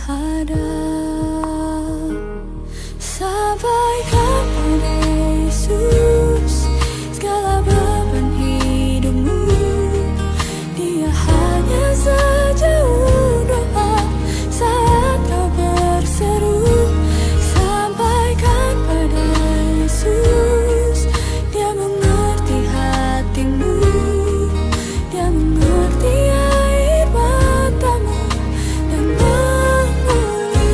ada. Sampaikan pada Yesus segala beban hidupmu. Dia hanya sejauh doa saat kau berseru. Sampaikan pada Yesus, Dia mengerti hatimu. Dia mengerti air matamu dan memulihkan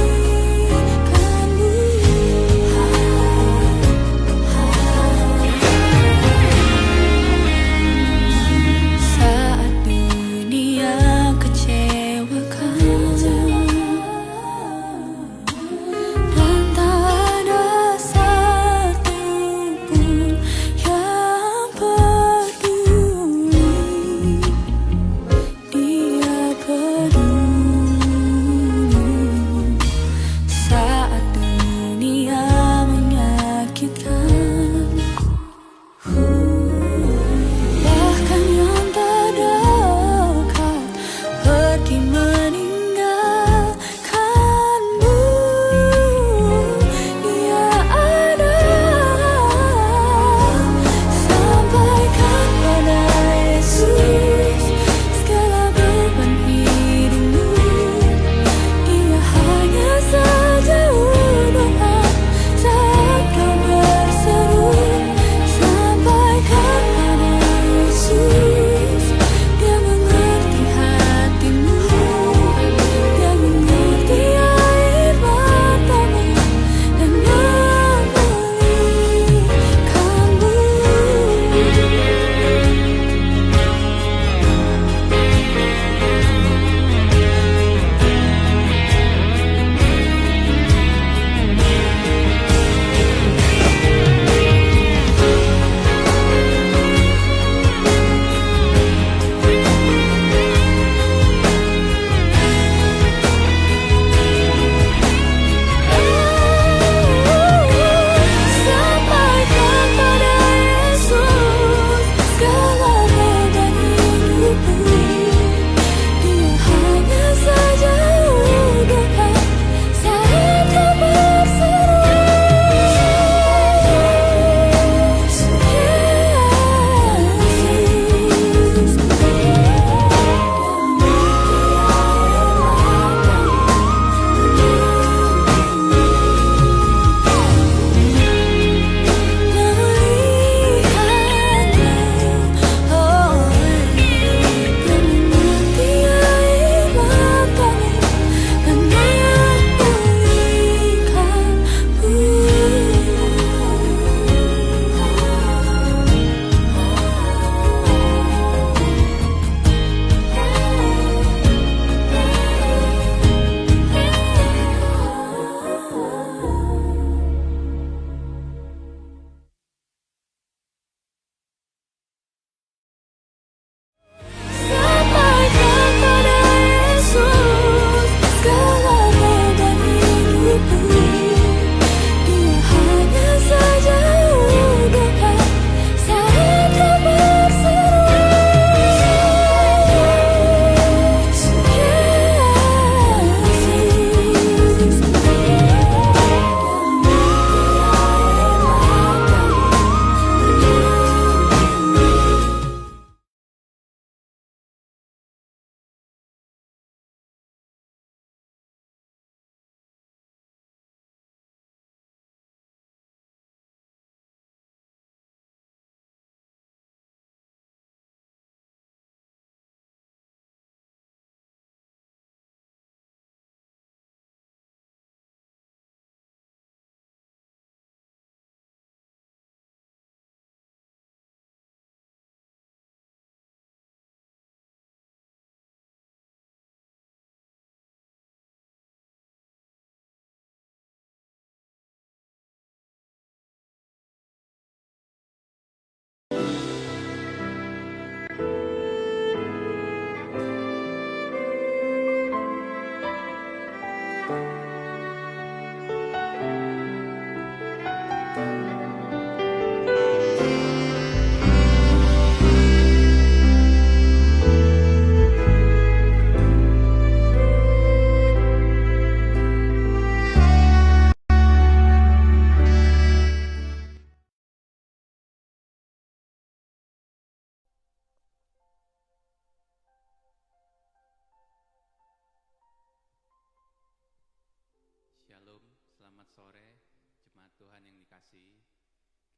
sore, jemaat Tuhan yang dikasihi,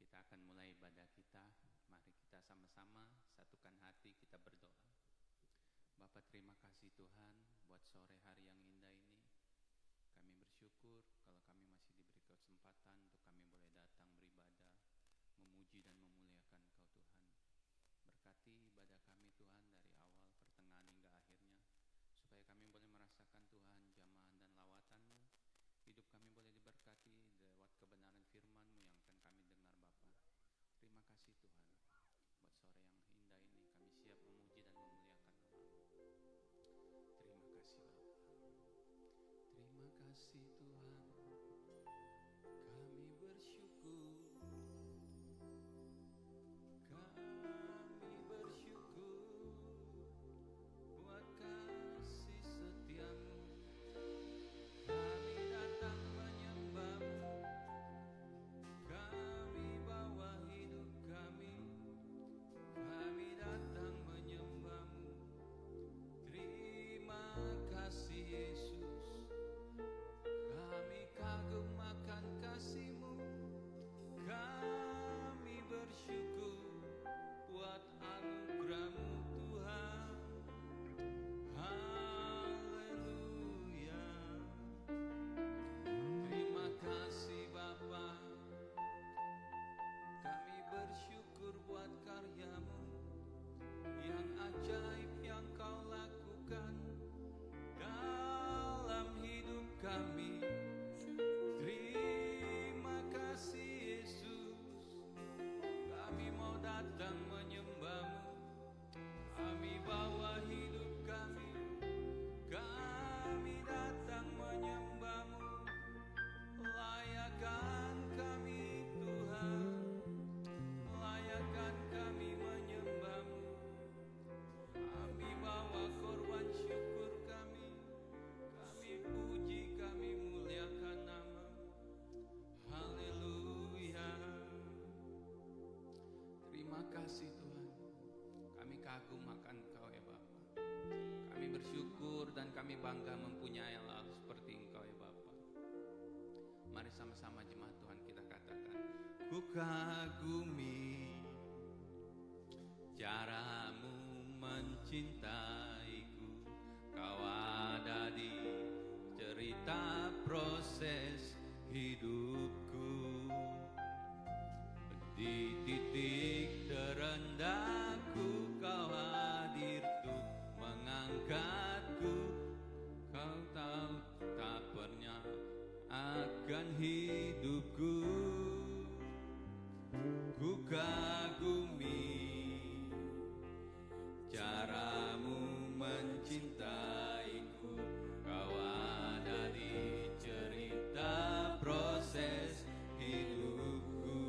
kita akan mulai ibadah kita. Mari kita sama-sama satukan hati, kita berdoa. Bapa, terima kasih Tuhan buat sore hari yang indah ini. Kami bersyukur kalau kami masih diberi kesempatan untuk kami boleh datang beribadah, memuji dan memuliakan Engkau Tuhan. Berkati ibadah kami Tuhan dari awal, pertengahan hingga akhirnya, supaya kami boleh merasakan Tuhan jamahan dan lawatan-Mu. Hidup kami boleh diberkati lewat kebenaran firman-Mu yang akan kami dengar Bapa. Terima kasih Tuhan. Buat sore yang indah ini kami siap memuji dan memuliakan nama-Mu. Terima kasih Bapa. Terima kasih Tuhan. Kami bersyukur. Kami bersyukur buat kasih setia-Mu. Kami datang menyembah-Mu, kami bawa hidup kami datang menyembah-Mu. Terima kasih Yesus, kami kagum akan kasih-Mu. Kami bersyukur buat anugerah-Mu Tuhan. Bapa, kami bersyukur buat karya-Mu yang ajaib yang Kau lakukan dalam hidup kami. Terima kasih Yesus, kami mau datang menyembah-Mu. Kami bawa hidup kami datang menyembah-Mu. Layakan kami Tuhan, layakan kami menyembah-Mu. Kami bawa korban syukur kami puji, kami muliakan nama-Mu. Haleluya. Terima kasih Tuhan, kami kagum akan Engkau ya Bapa. Kami bersyukur dan kami bangga mempunyai Allah seperti Engkau ya Bapa. Mari sama-sama jemaat Tuhan kita katakan, ku kagumi cara-Mu mencintaiku. Kau ada di cerita proses hidupku. Di titik terendahku Kau hadir tuh mengangkatku. Kau tahu tak pernah akan hidupku. Ku kagumi cara-Mu mencintaiku. Kau ada di cerita proses hidupku.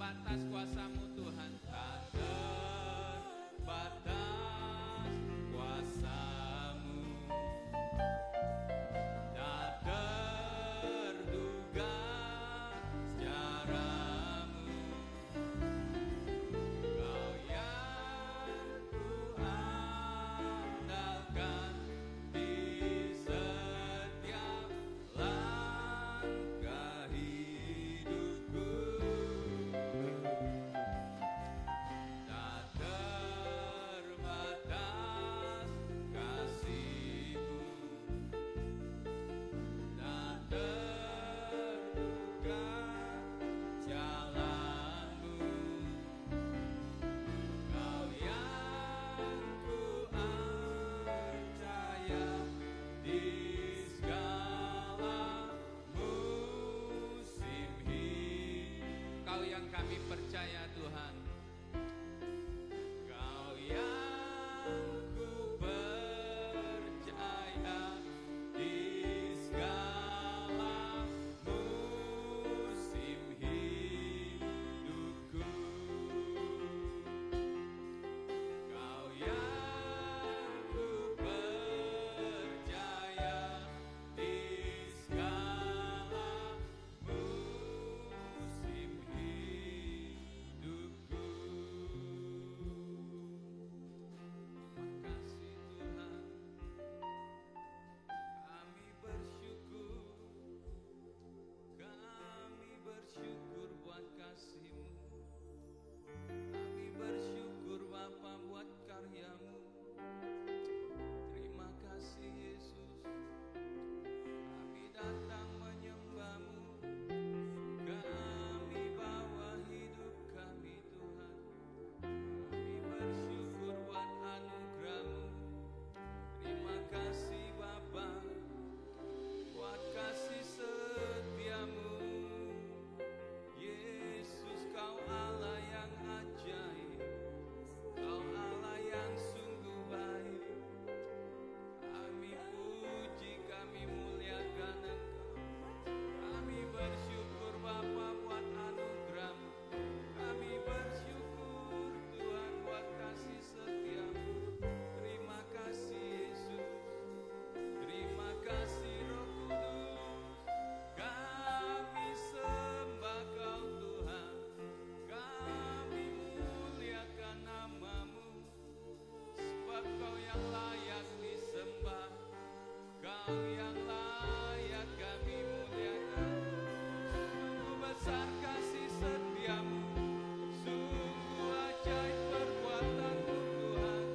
terbatas kuasa-Mu Tuhan, tak terbatas kuasa-Mu, tak terduga sejarah-Mu. Kau yang ku andalkan di setiap langkah hidupku, tak terbatas kasih-Mu, tak terduga jalan-Mu. Kau yang ku percaya di segala musim hidup. Kau yang kami percaya Tuhan, Kau yang ku percaya di segala musim hidupku. Kau yang ku percaya di segala musim hidupku. Makasih Tuhan, kami bersyukur buat kasih-Mu. Kami bersyukur Bapa buat karya-Mu. Terima kasih Yesus, kami datang menyembah-Mu. Kami bawa hidup kami Tuhan. Kami bersyukur buat anugerah-Mu. Terima kasih Bapa buat kasih setia-Mu. Yesus, Kau Allah yang ajaib, Kau Allah yang sungguh baik. Kami puji, kami muliakan Engkau. Kami bersyukur Bapa buat anugerah-Mu. Kami bersyukur Tuhan buat kasih setia-Mu. Terima kasih Yesus, terima kasih Roh Kudus. Kami sembah Kau Tuhan, kami muliakan nama-Mu, sebab Kau yang layak disembah, Kau yang layak kami muliakan. Sungguh besar kasih setia-Mu, sungguh ajaib perbuatan-Mu Tuhan.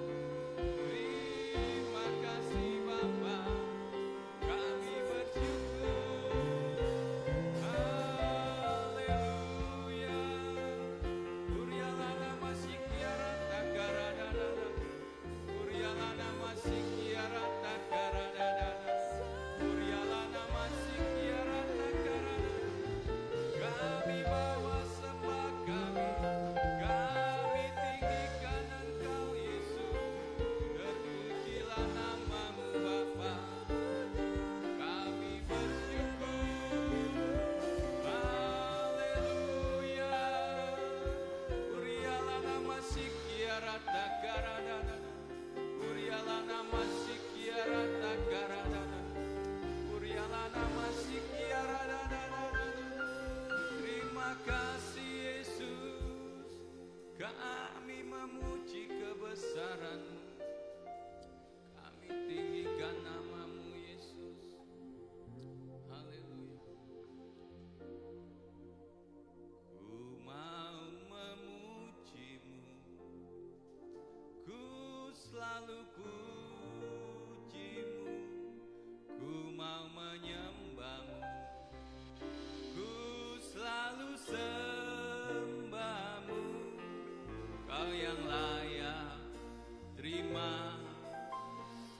Terima kasih Bapa, kami bersyukur. Haleluya. Urialana masih kiara takaradadada. Urialana masih kiara takaradadada. Urialana masih kiara takaradadada. Kami bawa sembah kami tinggikan Engkau Yesus. Terpujilah nama-Mu Bapa. Kami bersyukur. Haleluya. Urialana masih kiara takaradadada. Urialana masih kiara takaradadada. Urialana masih kiara dadadada. Terima kasih Yesus, kami memuji kebesaran-Mu. Kami tinggikan nama-Mu Yesus. Haleluya. Ku mau memuji-Mu, ku selalu puji-Mu. Ku mau menyembah-Mu, ku selalu sembah-Mu. Kau yang layak terima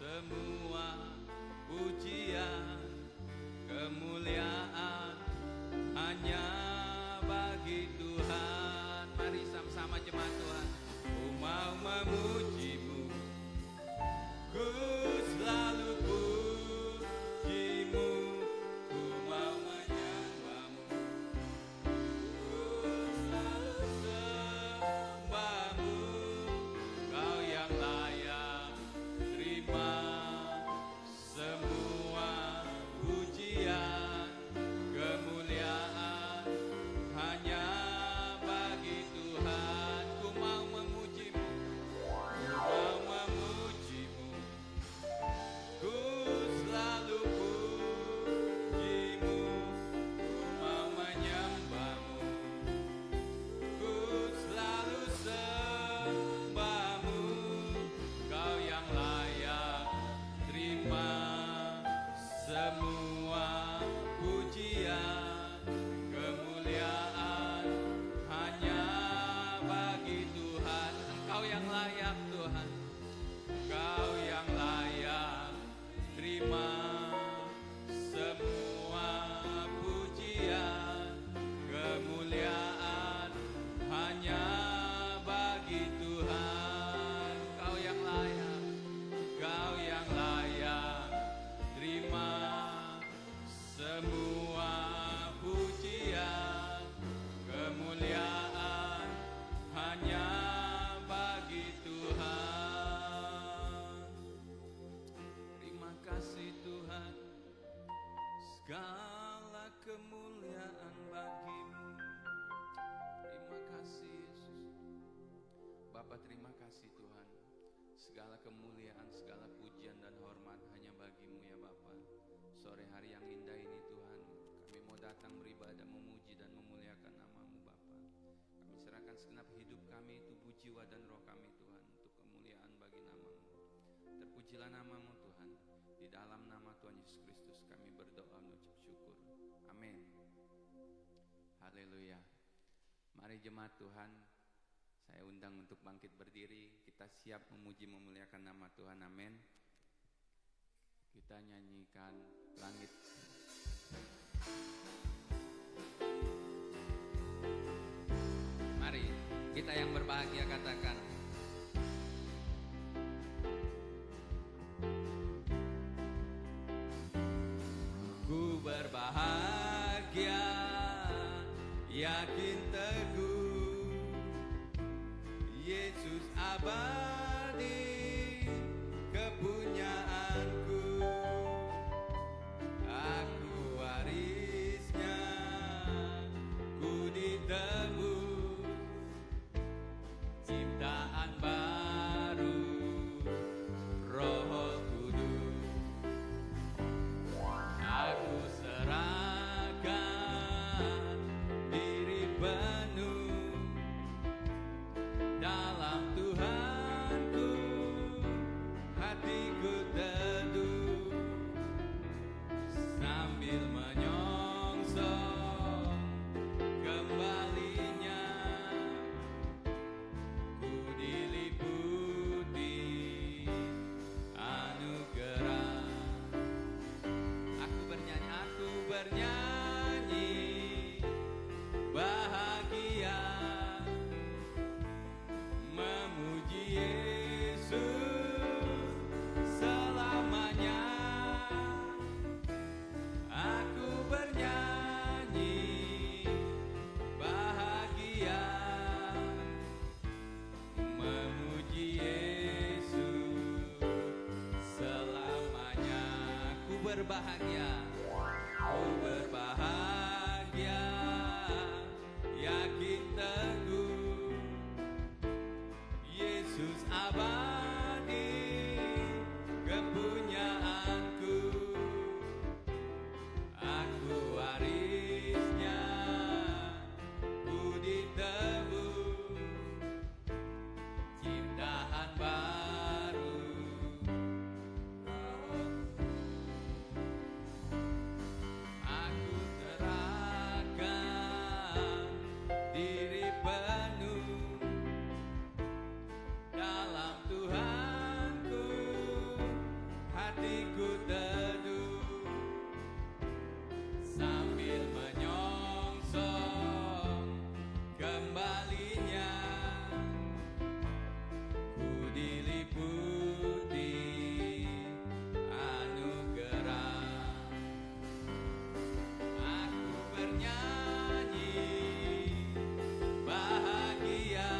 semua pujian, kemuliaan hanya bagi Tuhan. Mari sama-sama jemaat Tuhan. Ku mau memuji-Mu, ku selalu puji-Mu. Ku mau menyembah-Mu, ku selalu Segala kemuliaan, segala pujian dan hormat hanya bagi-Mu ya Bapa. Sore hari yang indah ini Tuhan, kami mau datang beribadah, memuji dan memuliakan nama-Mu Bapa. Kami serahkan segenap hidup kami, tubuh, jiwa dan roh kami Tuhan, untuk kemuliaan bagi nama-Mu. Terpujilah nama-Mu Tuhan. Di dalam nama Tuhan Yesus Kristus kami berdoa mengucap syukur. Amin. Haleluya. Mari jemaat Tuhan, saya undang untuk bangkit berdiri. Kita siap memuji memuliakan nama Tuhan. Amin. Kita nyanyikan Langit. Mari kita yang berbahagia katakan, ku berbahagia, yakin teguh, Yesus abadi kepunyaanku, aku warisnya, ku ditebus, ciptaan baru, Roh Kudus, aku serahkan diri penuh dalam Tuhanku, hatiku teduh sambil menyongsong kembalinya, ku diliputi anugerah. Aku bernyanyi bahagia, memuji Yesus selamanya. Aku bernyanyi bahagia, memuji Yesus selamanya. Ku berbahagia, ku berbahagia, yakin teguh, Yesus abadi kepunyaanku, aku warisnya, ku ditebus, ciptaan baru. Aku serahkan diri penuh dalam Tuhanku, hatiku teduh sambil menyongsong kembalinya, ku diliputi anugerah. Aku bernyanyi bahagia,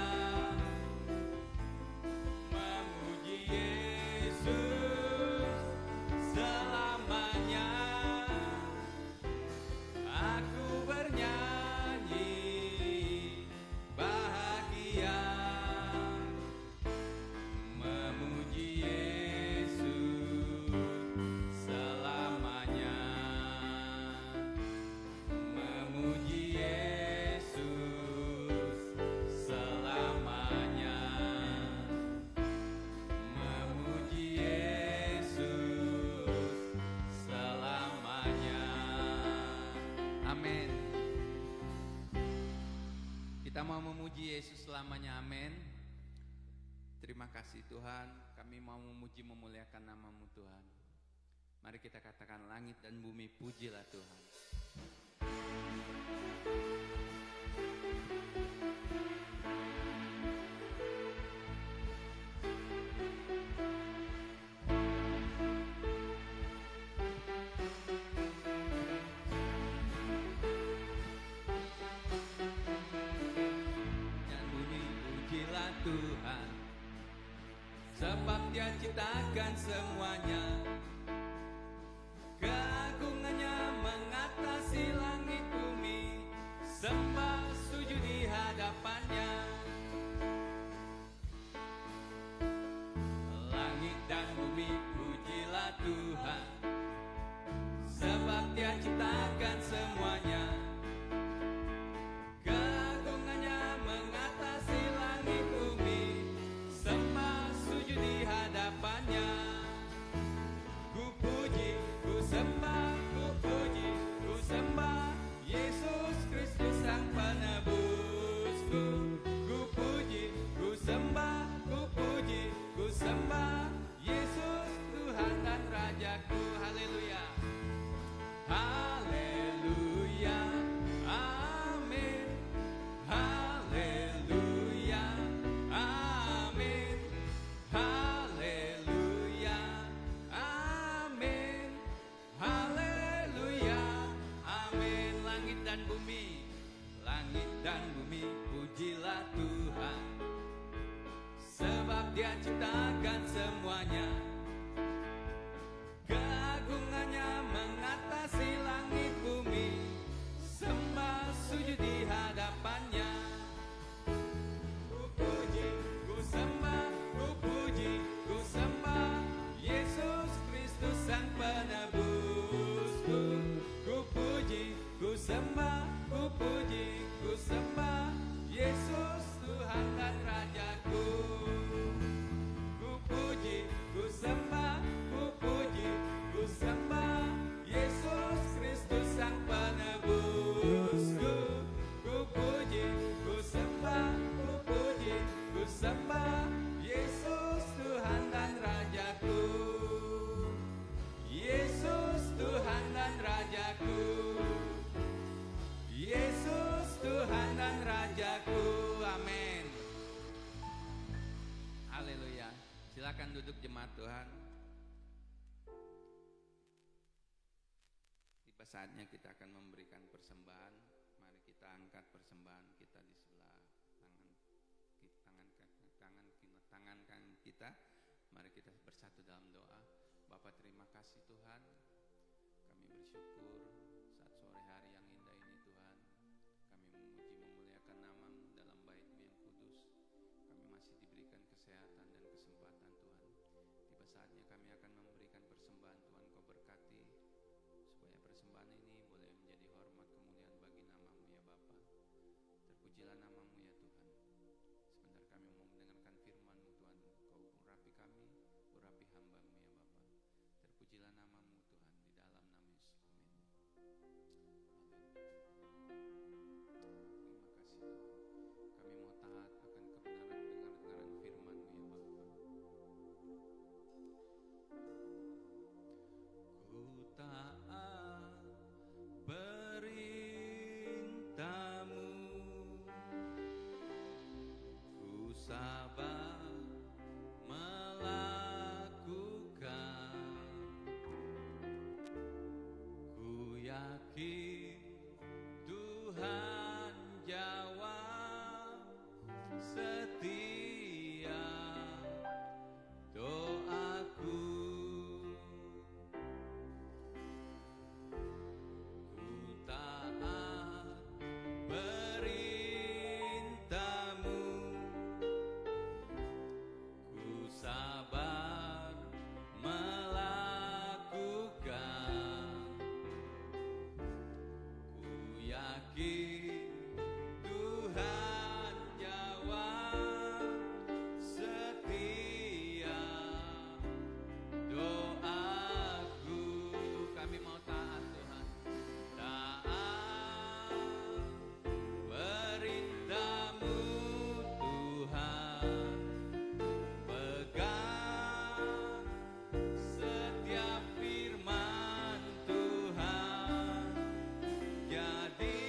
memuji Yesus selamanya. Aku bernyanyi bahagia, memuji Yesus selamanya. Memuji Yesus selamanya. Memuji Yesus selamanya. Amin. Kita mau memuji Yesus selamanya. Amin. Terima kasih Tuhan, kami mau memuji memuliakan nama-Mu Tuhan. Mari kita katakan, langit dan bumi pujilah Tuhan. Dan bumi pujilah Tuhan, sebab Dia ciptakan semuanya. Keagungannya mengatasi langit bumi, sembah sujud di hadapannya. Silakan duduk jemaat Tuhan. Tiba saatnya kita akan memberikan persembahan. Mari kita angkat persembahan kita di sebelah tangan kanan kita. Mari kita bersatu dalam doa. Bapa, terima kasih Tuhan. Kami bersyukur saat sore hari yang indah ini Tuhan. Kami memuji memuliakan nama-Mu dalam bait-Mu yang kudus. Kami masih diberikan kesehatan dan kesempatan Tuhan. Tiba saatnya kami akan memberikan persembahan Tuhan. Kau berkati supaya persembahan ini boleh menjadi hormat kemuliaan bagi nama-Mu ya Bapa. Terpujilah nama-Mu ya Tuhan. Sebentar kami mau mendengarkan firman-Mu Tuhan. Kau urapi kami, urapi hamba-Mu ya Bapa. Terpujilah nama-Mu Tuhan di dalam nama Yesus. Amin. Terima kasih Tuhan. Kami mau taat akan kebenaran dengar-dengaran firman-Mu ya Bapa. Ku taat perintah-Mu, ku sabar melakukan, ku yakin Tuhan jawab setiap doaku. Ku taat perintah-Mu, ku sabar melakukan, ku yakin Tuhan jawab setiap doaku. Kami mau taat Tuhan. Taat perintah-Mu Tuhan, pegang setiap firman Tuhan, jadi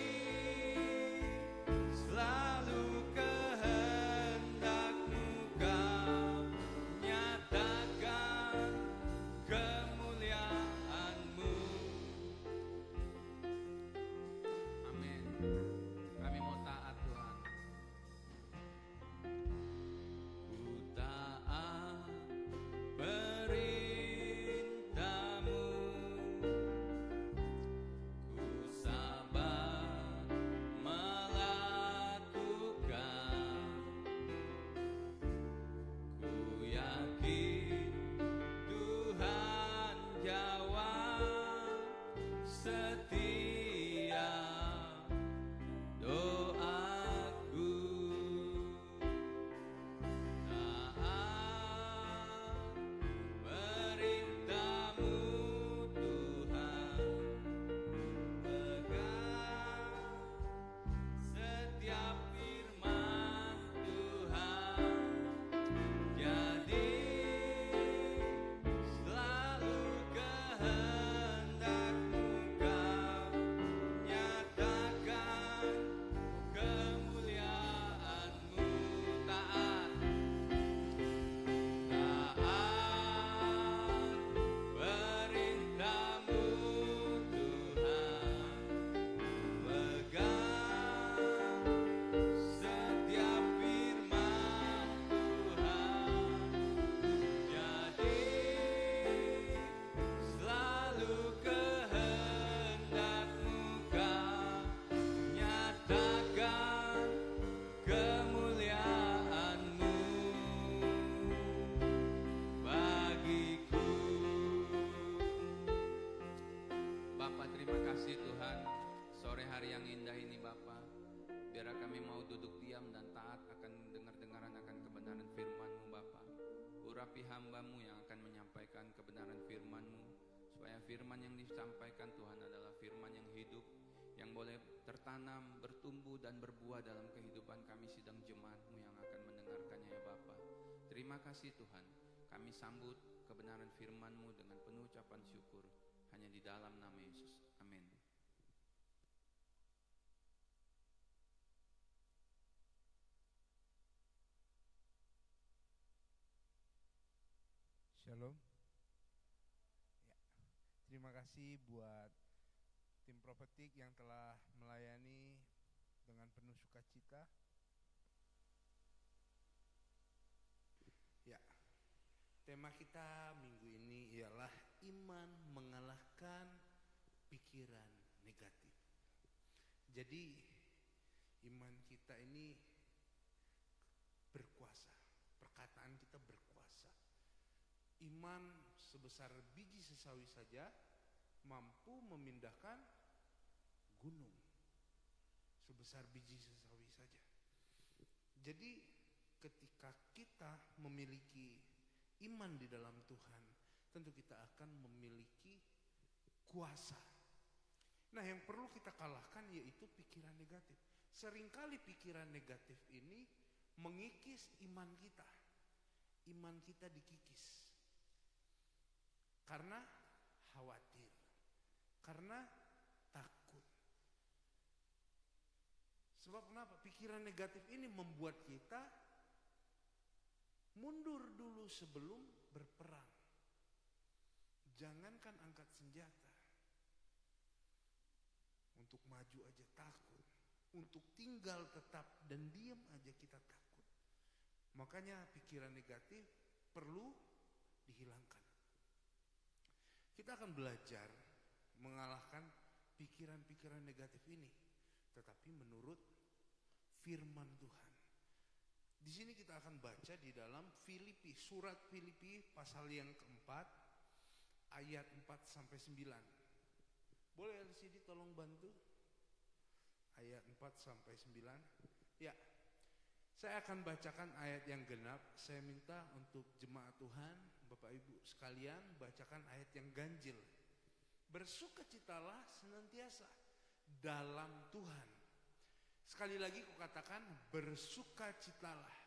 selalu kehendak-Mu Kau nyatakan kemuliaan-Mu. Amin. Kami mau taat Tuhan. Ku taat perintah-Mu, ku sabar melakukan, ku yakin Tuhan jawab setiap doaku. Taat perintah-Mu Tuhan, pegang setiap firman Tuhan, jadi selalu kehendak-Mu Kau nyatakan kemuliaan-Mu. Taat perintah-Mu Tuhan, pegang setiap firman Tuhan, jadi selalu kehendak-Mu Kau nyatakan kemuliaan-Mu bagiku. Bapa, terima kasih Tuhan. Sore hari yang indah ini Bapa, biar kami mau duduk diam dan taat akan dengar-dengaran akan kebenaran firman-Mu Bapa. Urapi hamba-Mu yang akan menyampaikan kebenaran firman-Mu, supaya firman yang disampaikan Tuhan adalah firman yang hidup, yang boleh tertanam, bertumbuh dan berbuah dalam kehidupan kami sidang jemaat-Mu yang akan mendengarkannya ya Bapa. Terima kasih Tuhan. Kami sambut kebenaran firman-Mu dengan penuh ucapan syukur, hanya di dalam nama Yesus. Amin. kasih buat tim Prophetic yang telah melayani dengan penuh sukacita. Ya, tema kita minggu ini ialah iman mengalahkan pikiran negatif. Jadi iman kita ini berkuasa, perkataan kita berkuasa. Iman sebesar biji sesawi saja mampu memindahkan gunung, sebesar biji sesawi saja. Jadi ketika kita memiliki iman di dalam Tuhan, tentu kita akan memiliki kuasa. Nah, yang perlu kita kalahkan yaitu pikiran negatif. Seringkali pikiran negatif ini mengikis iman kita. Iman kita dikikis karena khawatir, karena takut. Sebab kenapa? Pikiran negatif ini membuat kita mundur dulu sebelum berperang. Jangankan angkat senjata, untuk maju aja takut, untuk tinggal tetap dan diam aja kita takut. Makanya pikiran negatif perlu dihilangkan. Kita akan belajar mengalahkan pikiran-pikiran negatif ini, tetapi menurut firman Tuhan. Di sini kita akan baca di dalam Filipi, surat Filipi pasal yang keempat, ayat 4 sampai 9. Boleh LCD tolong bantu? Ayat 4 sampai 9. Ya, saya akan bacakan ayat yang genap. Saya minta untuk jemaat Tuhan, Bapak Ibu sekalian, bacakan ayat yang ganjil. Bersukacitalah senantiasa dalam Tuhan. Sekali lagi kukatakan, bersukacitalah.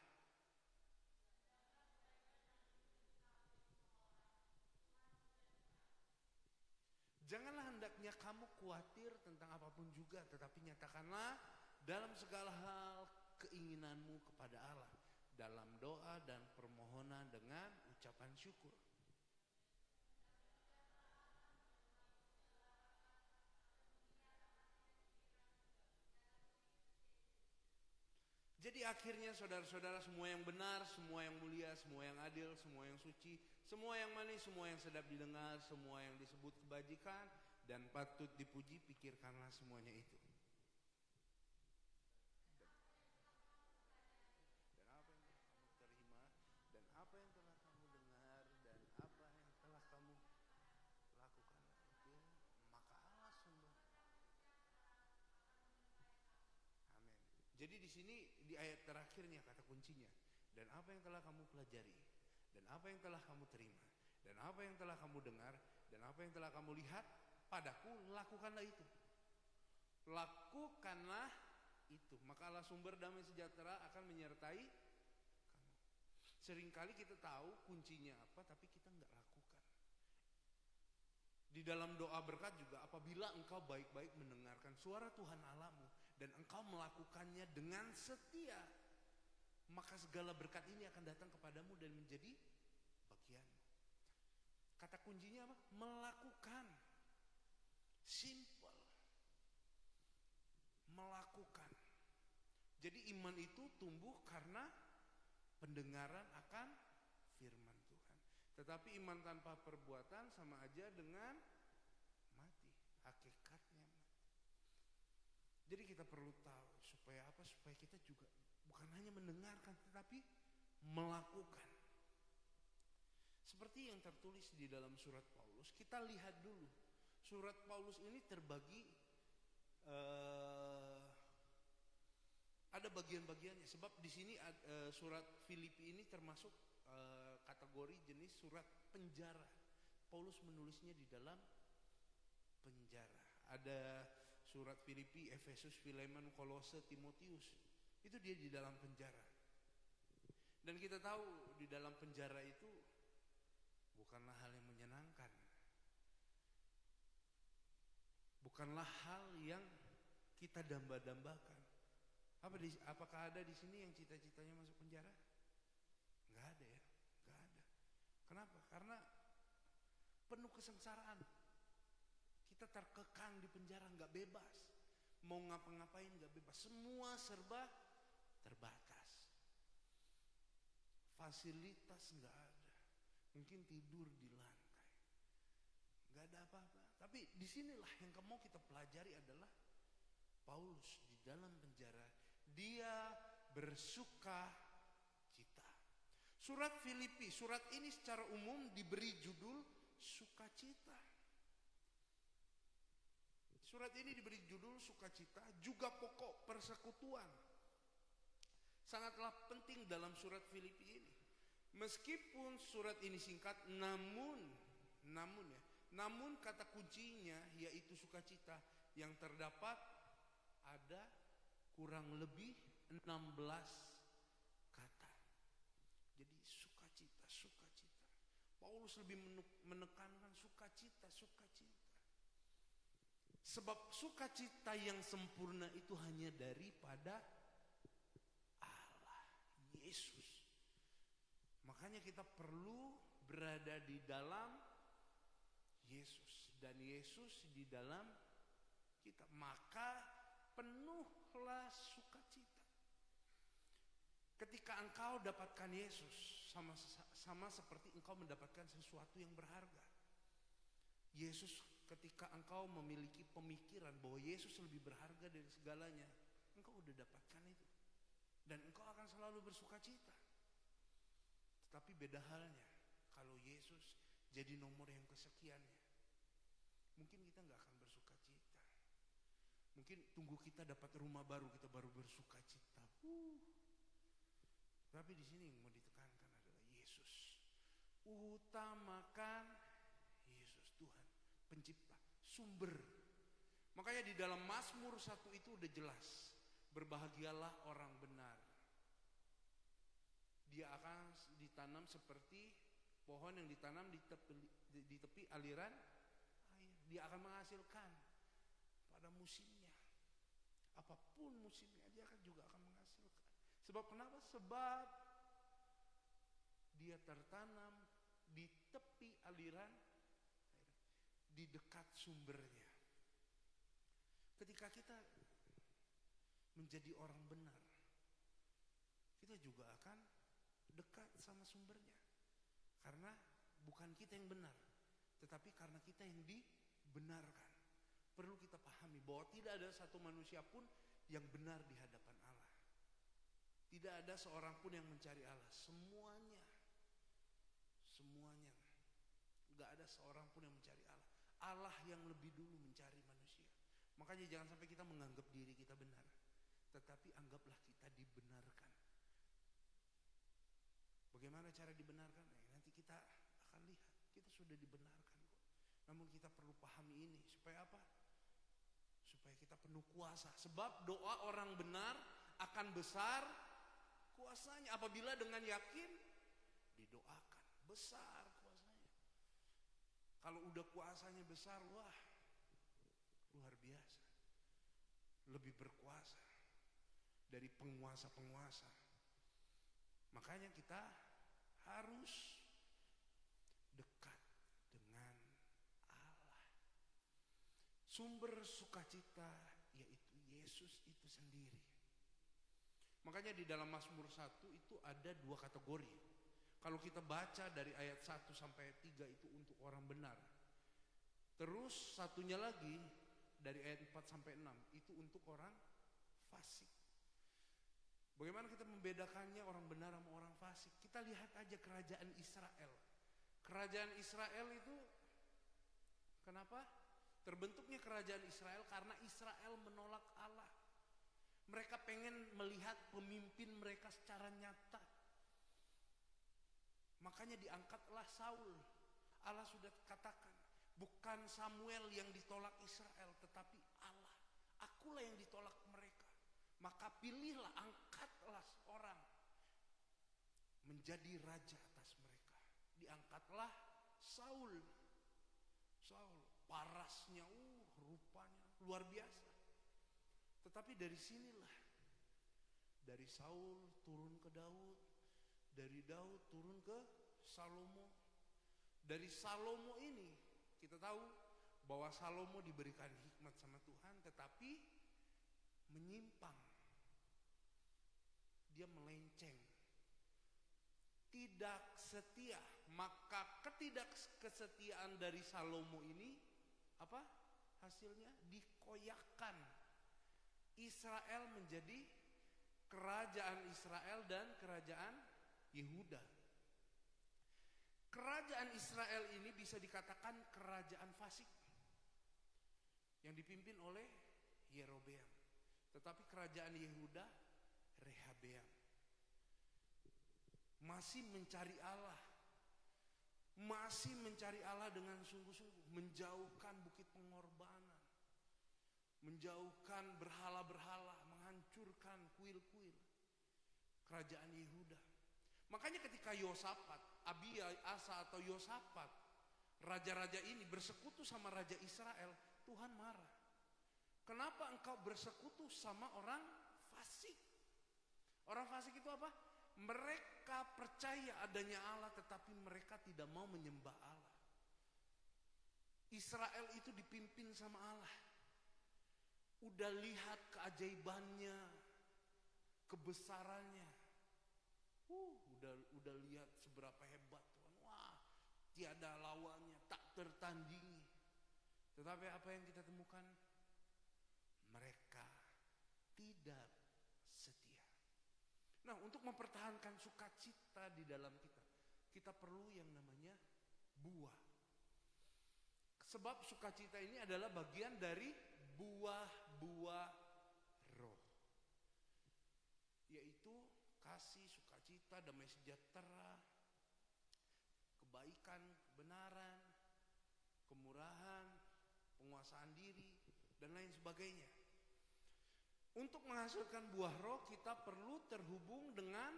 Janganlah hendaknya kamu khawatir tentang apapun juga, tetapi nyatakanlah dalam segala hal keinginanmu kepada Allah, dalam doa dan permohonan dengan ucapan syukur. Jadi akhirnya saudara-saudara, semua yang benar, semua yang mulia, semua yang adil, semua yang suci, semua yang manis, semua yang sedap didengar, semua yang disebut kebajikan dan patut dipuji, pikirkanlah semuanya itu. Dan apa yang telah kamu terima, dan apa yang telah kamu dengar, dan apa yang telah kamu lakukan itu, maka Allah sumber. Amin. Jadi di sini di ayat terakhirnya kata kuncinya, dan apa yang telah kamu pelajari, dan apa yang telah kamu terima, dan apa yang telah kamu dengar, dan apa yang telah kamu lihat padaku, lakukanlah itu. Lakukanlah itu, maka Allah sumber damai sejahtera akan menyertai kamu. Seringkali kita tahu kuncinya apa, tapi kita nggak lakukan. Di dalam doa berkat juga, apabila engkau baik-baik mendengarkan suara Tuhan Allahmu dan engkau melakukannya dengan setia, maka segala berkat ini akan datang kepadamu dan menjadi bagianmu. Kata kuncinya apa? Melakukan. Simple. Melakukan. Jadi iman itu tumbuh karena pendengaran akan firman Tuhan. Tetapi iman tanpa perbuatan sama aja dengan mati. Hakikatnya mati. Jadi kita perlu tahu supaya apa? Supaya kita juga bukan hanya mendengarkan, tetapi melakukan. Seperti yang tertulis di dalam surat Paulus, kita lihat dulu. Surat Paulus ini terbagi, ada bagian-bagiannya. Sebab di sini surat Filipi ini termasuk kategori jenis surat penjara. Paulus menulisnya di dalam penjara. Ada surat Filipi, Efesus, Filemon, Kolose, Timotius. Itu dia di dalam penjara. Dan kita tahu di dalam penjara itu bukanlah hal yang menyenangkan. Bukanlah hal yang kita damba-dambakan. Apakah ada di sini yang cita-citanya masuk penjara? Nggak ada ya, nggak ada. Kenapa? Karena penuh kesengsaraan. Kita terkekang di penjara, nggak bebas. Mau ngapa-ngapain nggak bebas. Semua serba terbatas. Fasilitas nggak ada. Mungkin tidur di lantai. Nggak ada apa-apa. Tapi disinilah yang mau kita pelajari adalah Paulus di dalam penjara. Dia bersuka cita. Surat Filipi, surat ini secara umum diberi judul sukacita. Surat ini diberi judul sukacita, juga pokok persekutuan. Sangatlah penting dalam surat Filipi ini. Meskipun surat ini singkat, namun kata kuncinya yaitu sukacita yang terdapat ada kurang lebih 16 kata. Jadi sukacita. Paulus lebih menekankan sukacita. Sebab sukacita yang sempurna itu hanya daripada Allah, Yesus. Makanya kita perlu berada di dalam Yesus dan Yesus di dalam kita. Maka penuhlah sukacita. Ketika engkau dapatkan Yesus, sama seperti engkau mendapatkan sesuatu yang berharga. Yesus, ketika engkau memiliki pemikiran bahwa Yesus lebih berharga dari segalanya, engkau udah dapatkan itu. Dan engkau akan selalu bersukacita. Tetapi beda halnya kalau Yesus jadi nomor yang kesekiannya. Mungkin kita gak akan bersukacita. Mungkin tunggu kita dapat rumah baru, kita baru bersukacita. Tapi di sini yang mau ditekankan adalah Yesus. Utamakan Yesus, Tuhan, pencipta, sumber. Makanya di dalam Mazmur 1 itu udah jelas. Berbahagialah orang benar. Dia akan ditanam seperti pohon yang ditanam di tepi aliran air. Dia akan menghasilkan pada musimnya. Apapun musimnya, dia juga akan menghasilkan. Sebab kenapa? Sebab dia tertanam di tepi aliran air, di dekat sumbernya. Ketika kita menjadi orang benar, kita juga akan dekat sama sumbernya. Karena bukan kita yang benar, tetapi karena kita yang dibenarkan. Perlu kita pahami bahwa tidak ada satu manusia pun yang benar di hadapan Allah. Tidak ada seorang pun yang mencari Allah. Semuanya. Gak ada seorang pun yang mencari Allah. Allah yang lebih dulu mencari manusia. Makanya jangan sampai kita menganggap diri kita benar. Tetapi anggaplah kita dibenarkan. Bagaimana cara dibenarkan? Nanti kita akan lihat. Kita sudah dibenarkan kok. Namun kita perlu pahami ini. Supaya apa? Supaya kita penuh kuasa. Sebab doa orang benar akan besar kuasanya. Apabila dengan yakin didoakan. Besar kuasanya. Kalau udah kuasanya besar, wah, luar biasa. Lebih berkuasa dari penguasa-penguasa. Makanya kita harus dekat dengan Allah. Sumber sukacita yaitu Yesus itu sendiri. Makanya di dalam Mazmur 1 itu ada 2 kategori. Kalau kita baca dari ayat 1 sampai 3 itu untuk orang benar. Terus satunya lagi dari ayat 4 sampai 6 itu untuk orang fasik. Bagaimana kita membedakannya orang benar sama orang fasik? Kita lihat aja kerajaan Israel. Kerajaan Israel itu kenapa? Terbentuknya kerajaan Israel karena Israel menolak Allah. Mereka pengen melihat pemimpin mereka secara nyata. Makanya diangkatlah Saul. Allah sudah katakan, bukan Samuel yang ditolak Israel, tetapi Allah. Akulah yang ditolak mereka. Maka pilihlah, angkatlah seorang menjadi raja atas mereka. Diangkatlah Saul. Parasnya, rupanya luar biasa. Tetapi dari sinilah, dari Saul turun ke Daud, dari Daud turun ke Salomo. Dari Salomo ini kita tahu bahwa Salomo diberikan hikmat sama Tuhan, tetapi menyimpang. Dia melenceng. Tidak setia. Maka ketidaksetiaan dari Salomo ini apa? Hasilnya dikoyakkan. Israel menjadi kerajaan Israel dan kerajaan Yehuda. Kerajaan Israel ini bisa dikatakan kerajaan fasik yang dipimpin oleh Yerobeam. Tetapi kerajaan Yehuda Rehabeam. Masih mencari Allah. Masih mencari Allah dengan sungguh-sungguh. Menjauhkan bukit pengorbanan. Menjauhkan berhala-berhala. Menghancurkan kuil-kuil. Kerajaan Yehuda. Makanya ketika Yosafat, Abia, Asa atau Yosafat, raja-raja ini bersekutu sama Raja Israel, Tuhan marah. Kenapa engkau bersekutu sama orang fasik? Orang fasik itu apa? Mereka percaya adanya Allah, tetapi mereka tidak mau menyembah Allah. Israel itu dipimpin sama Allah. Udah lihat keajaibannya, kebesarannya. Udah lihat seberapa hebat Tuhan. Wah, tiada lawannya, tak tertandingi. Tetapi apa yang kita temukan? Mereka tidak setia. Nah, untuk mempertahankan sukacita di dalam kita perlu yang namanya buah. Sebab sukacita ini adalah bagian dari buah-buah roh. Yaitu kasih, sukacita, damai sejahtera, kebaikan, kebenaran, kemurahan, penguasaan diri, dan lain sebagainya. Untuk menghasilkan buah roh, kita perlu terhubung dengan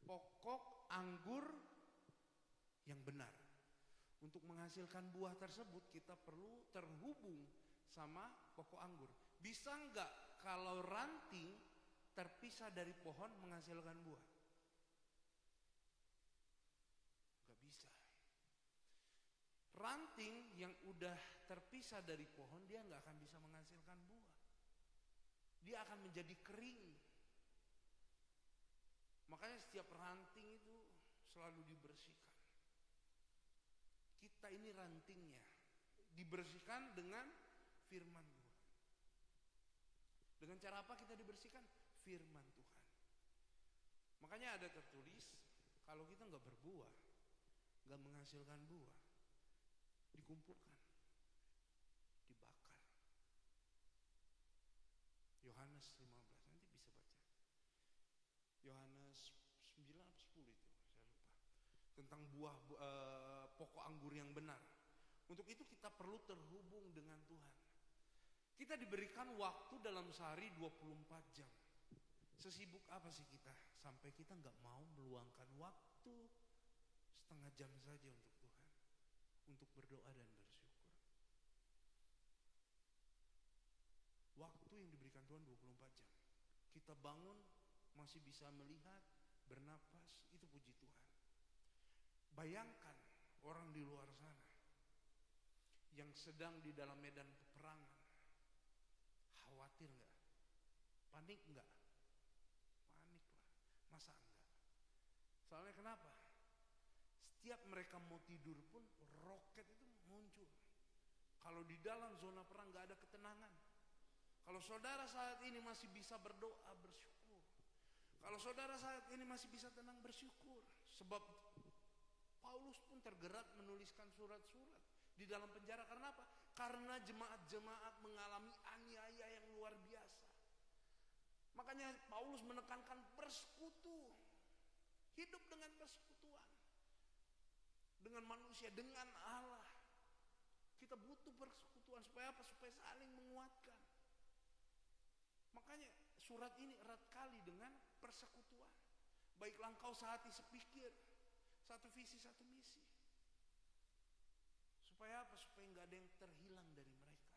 pokok anggur yang benar. Untuk menghasilkan buah tersebut, kita perlu terhubung sama pokok anggur. Bisa enggak kalau ranting terpisah dari pohon menghasilkan buah? Enggak bisa. Ranting yang udah terpisah dari pohon, dia enggak akan bisa menghasilkan buah. Dia akan menjadi kering. Makanya setiap ranting itu selalu dibersihkan. Kita ini rantingnya, dibersihkan dengan firman Tuhan. Dengan cara apa kita dibersihkan? Firman Tuhan. Makanya ada tertulis, kalau kita nggak berbuah, nggak menghasilkan buah, dikumpulkan, dibakar. Yohanes 15, nanti bisa baca. Yohanes 9 atau 10 itu, saya lupa. Tentang buah pokok anggur yang benar. Untuk itu kita perlu terhubung dengan Tuhan. Kita diberikan waktu dalam sehari 24 jam. Sesibuk apa sih kita? Sampai kita nggak mau meluangkan waktu setengah jam saja untuk Tuhan. Untuk berdoa dan bersyukur. Waktu yang diberikan Tuhan 24 jam. Kita bangun masih bisa melihat, bernapas, itu puji Tuhan. Bayangkan orang di luar sana yang sedang di dalam medan peperangan. Khawatir nggak? Panik nggak? Panik lah. Masa enggak? Soalnya kenapa? Setiap mereka mau tidur pun roket itu muncul. Kalau di dalam zona perang nggak ada ketenangan. Kalau saudara saat ini masih bisa berdoa, bersyukur. Kalau saudara saat ini masih bisa tenang, bersyukur. Sebab Paulus pun tergerak menuliskan surat-surat di dalam penjara. Karena apa? Karena jemaat-jemaat mengalami aniaya yang luar biasa. Makanya Paulus menekankan persekutu. Hidup dengan persekutuan. Dengan manusia, dengan Allah. Kita butuh persekutuan. Supaya apa? Supaya saling menguatkan. Makanya surat ini erat kali dengan persekutuan. Baiklah engkau sehati sepikir, satu visi, satu misi. Supaya apa? Supaya nggak ada yang terhilang dari mereka.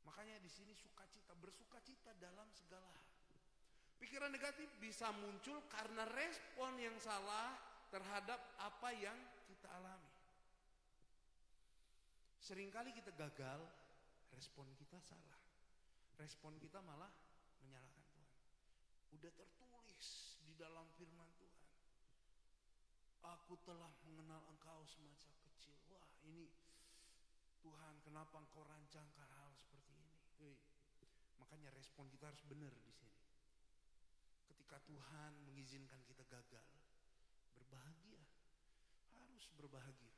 Makanya di sini sukacita, bersukacita dalam segala hal. Pikiran negatif bisa muncul karena respon yang salah terhadap apa yang kita alami. Seringkali kita gagal, respon kita salah. Respon kita malah menyalahkan Tuhan. Udah tertulis di dalam firman Tuhan, aku telah mengenal engkau semasa kecil. Wah, ini Tuhan, kenapa engkau rancangkan hal seperti ini? Makanya respon kita harus benar di sini. Ketika Tuhan mengizinkan kita gagal, berbahagia. Harus berbahagia.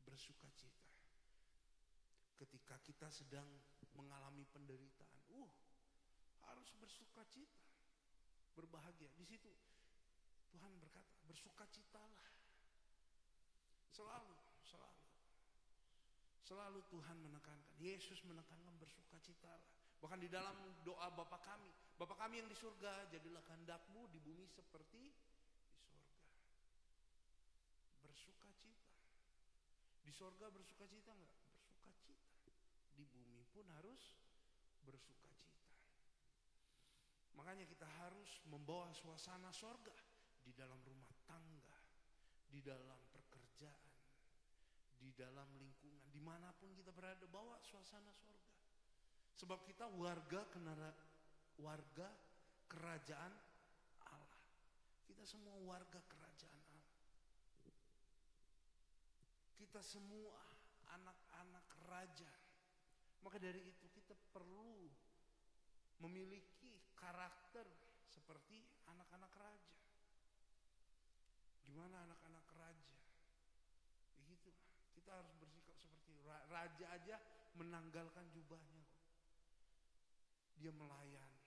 Bersukacita. Ketika kita sedang mengalami penderitaan, harus bersukacita. Berbahagia. Di situ Tuhan berkata, bersukacitalah. Selalu Tuhan menekankan, Yesus menekankan bersukacitalah. Bahkan di dalam doa Bapa kami yang di surga, jadilah kehendak-Mu di bumi seperti di surga. Bersukacita. Di surga bersukacita enggak? Bersukacita. Di bumi pun harus bersukacita. Makanya kita harus membawa suasana surga di dalam rumah tangga, di dalam pekerjaan, di dalam lingkungan, dimanapun kita berada, bawa suasana surga. Sebab kita warga kerajaan Allah. Kita semua warga kerajaan Allah. Kita semua anak-anak raja. Maka dari itu kita perlu memiliki karakter seperti anak-anak raja. Gimana anak-anak raja? Begitu. Kita harus bersikap seperti raja aja menanggalkan jubahnya kok. Dia melayani.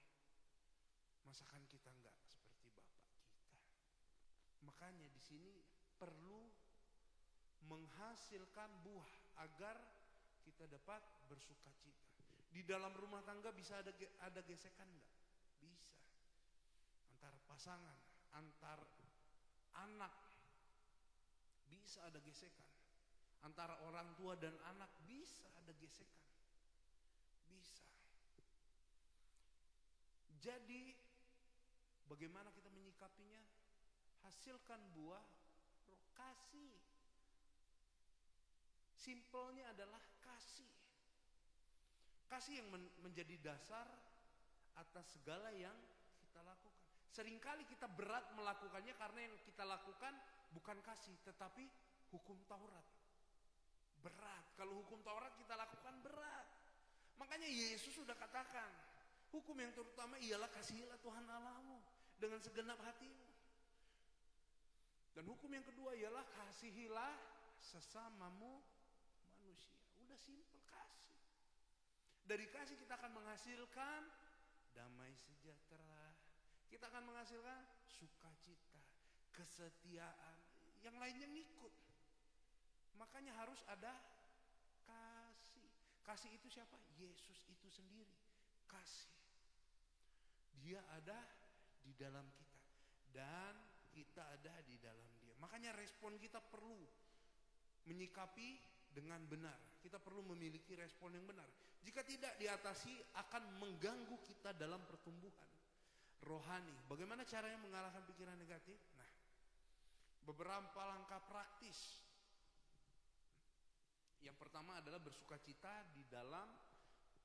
Masakan kita enggak seperti Bapak kita. Makanya di sini perlu menghasilkan buah agar kita dapat bersukacita. Di dalam rumah tangga bisa ada gesekan enggak? Bisa. Antar pasangan, antar anak bisa ada gesekan. Antara orang tua dan anak bisa ada gesekan. Bisa. Jadi bagaimana kita menyikapinya? Hasilkan buah roh kasih. Simpelnya adalah kasih. Kasih yang menjadi dasar atas segala yang kita lakukan. Seringkali kita berat melakukannya karena yang kita lakukan bukan kasih, tetapi hukum Taurat. Berat. Kalau hukum Taurat kita lakukan berat. Makanya Yesus sudah katakan, hukum yang terutama ialah kasihilah Tuhan Allahmu dengan segenap hatimu. Dan hukum yang kedua ialah kasihilah sesamamu manusia. Udah simpel, kasih. Dari kasih kita akan menghasilkan damai sejahtera. Kita akan menghasilkan sukacita, kesetiaan, yang lainnya ngikut. Makanya harus ada kasih. Kasih itu siapa? Yesus itu sendiri. Kasih. Dia ada di dalam kita. Dan kita ada di dalam dia. Makanya respon kita perlu menyikapi dengan benar. Kita perlu memiliki respon yang benar. Jika tidak diatasi akan mengganggu kita dalam pertumbuhan rohani. Bagaimana caranya mengalahkan pikiran negatif? Nah, beberapa langkah praktis. Yang pertama adalah bersukacita di dalam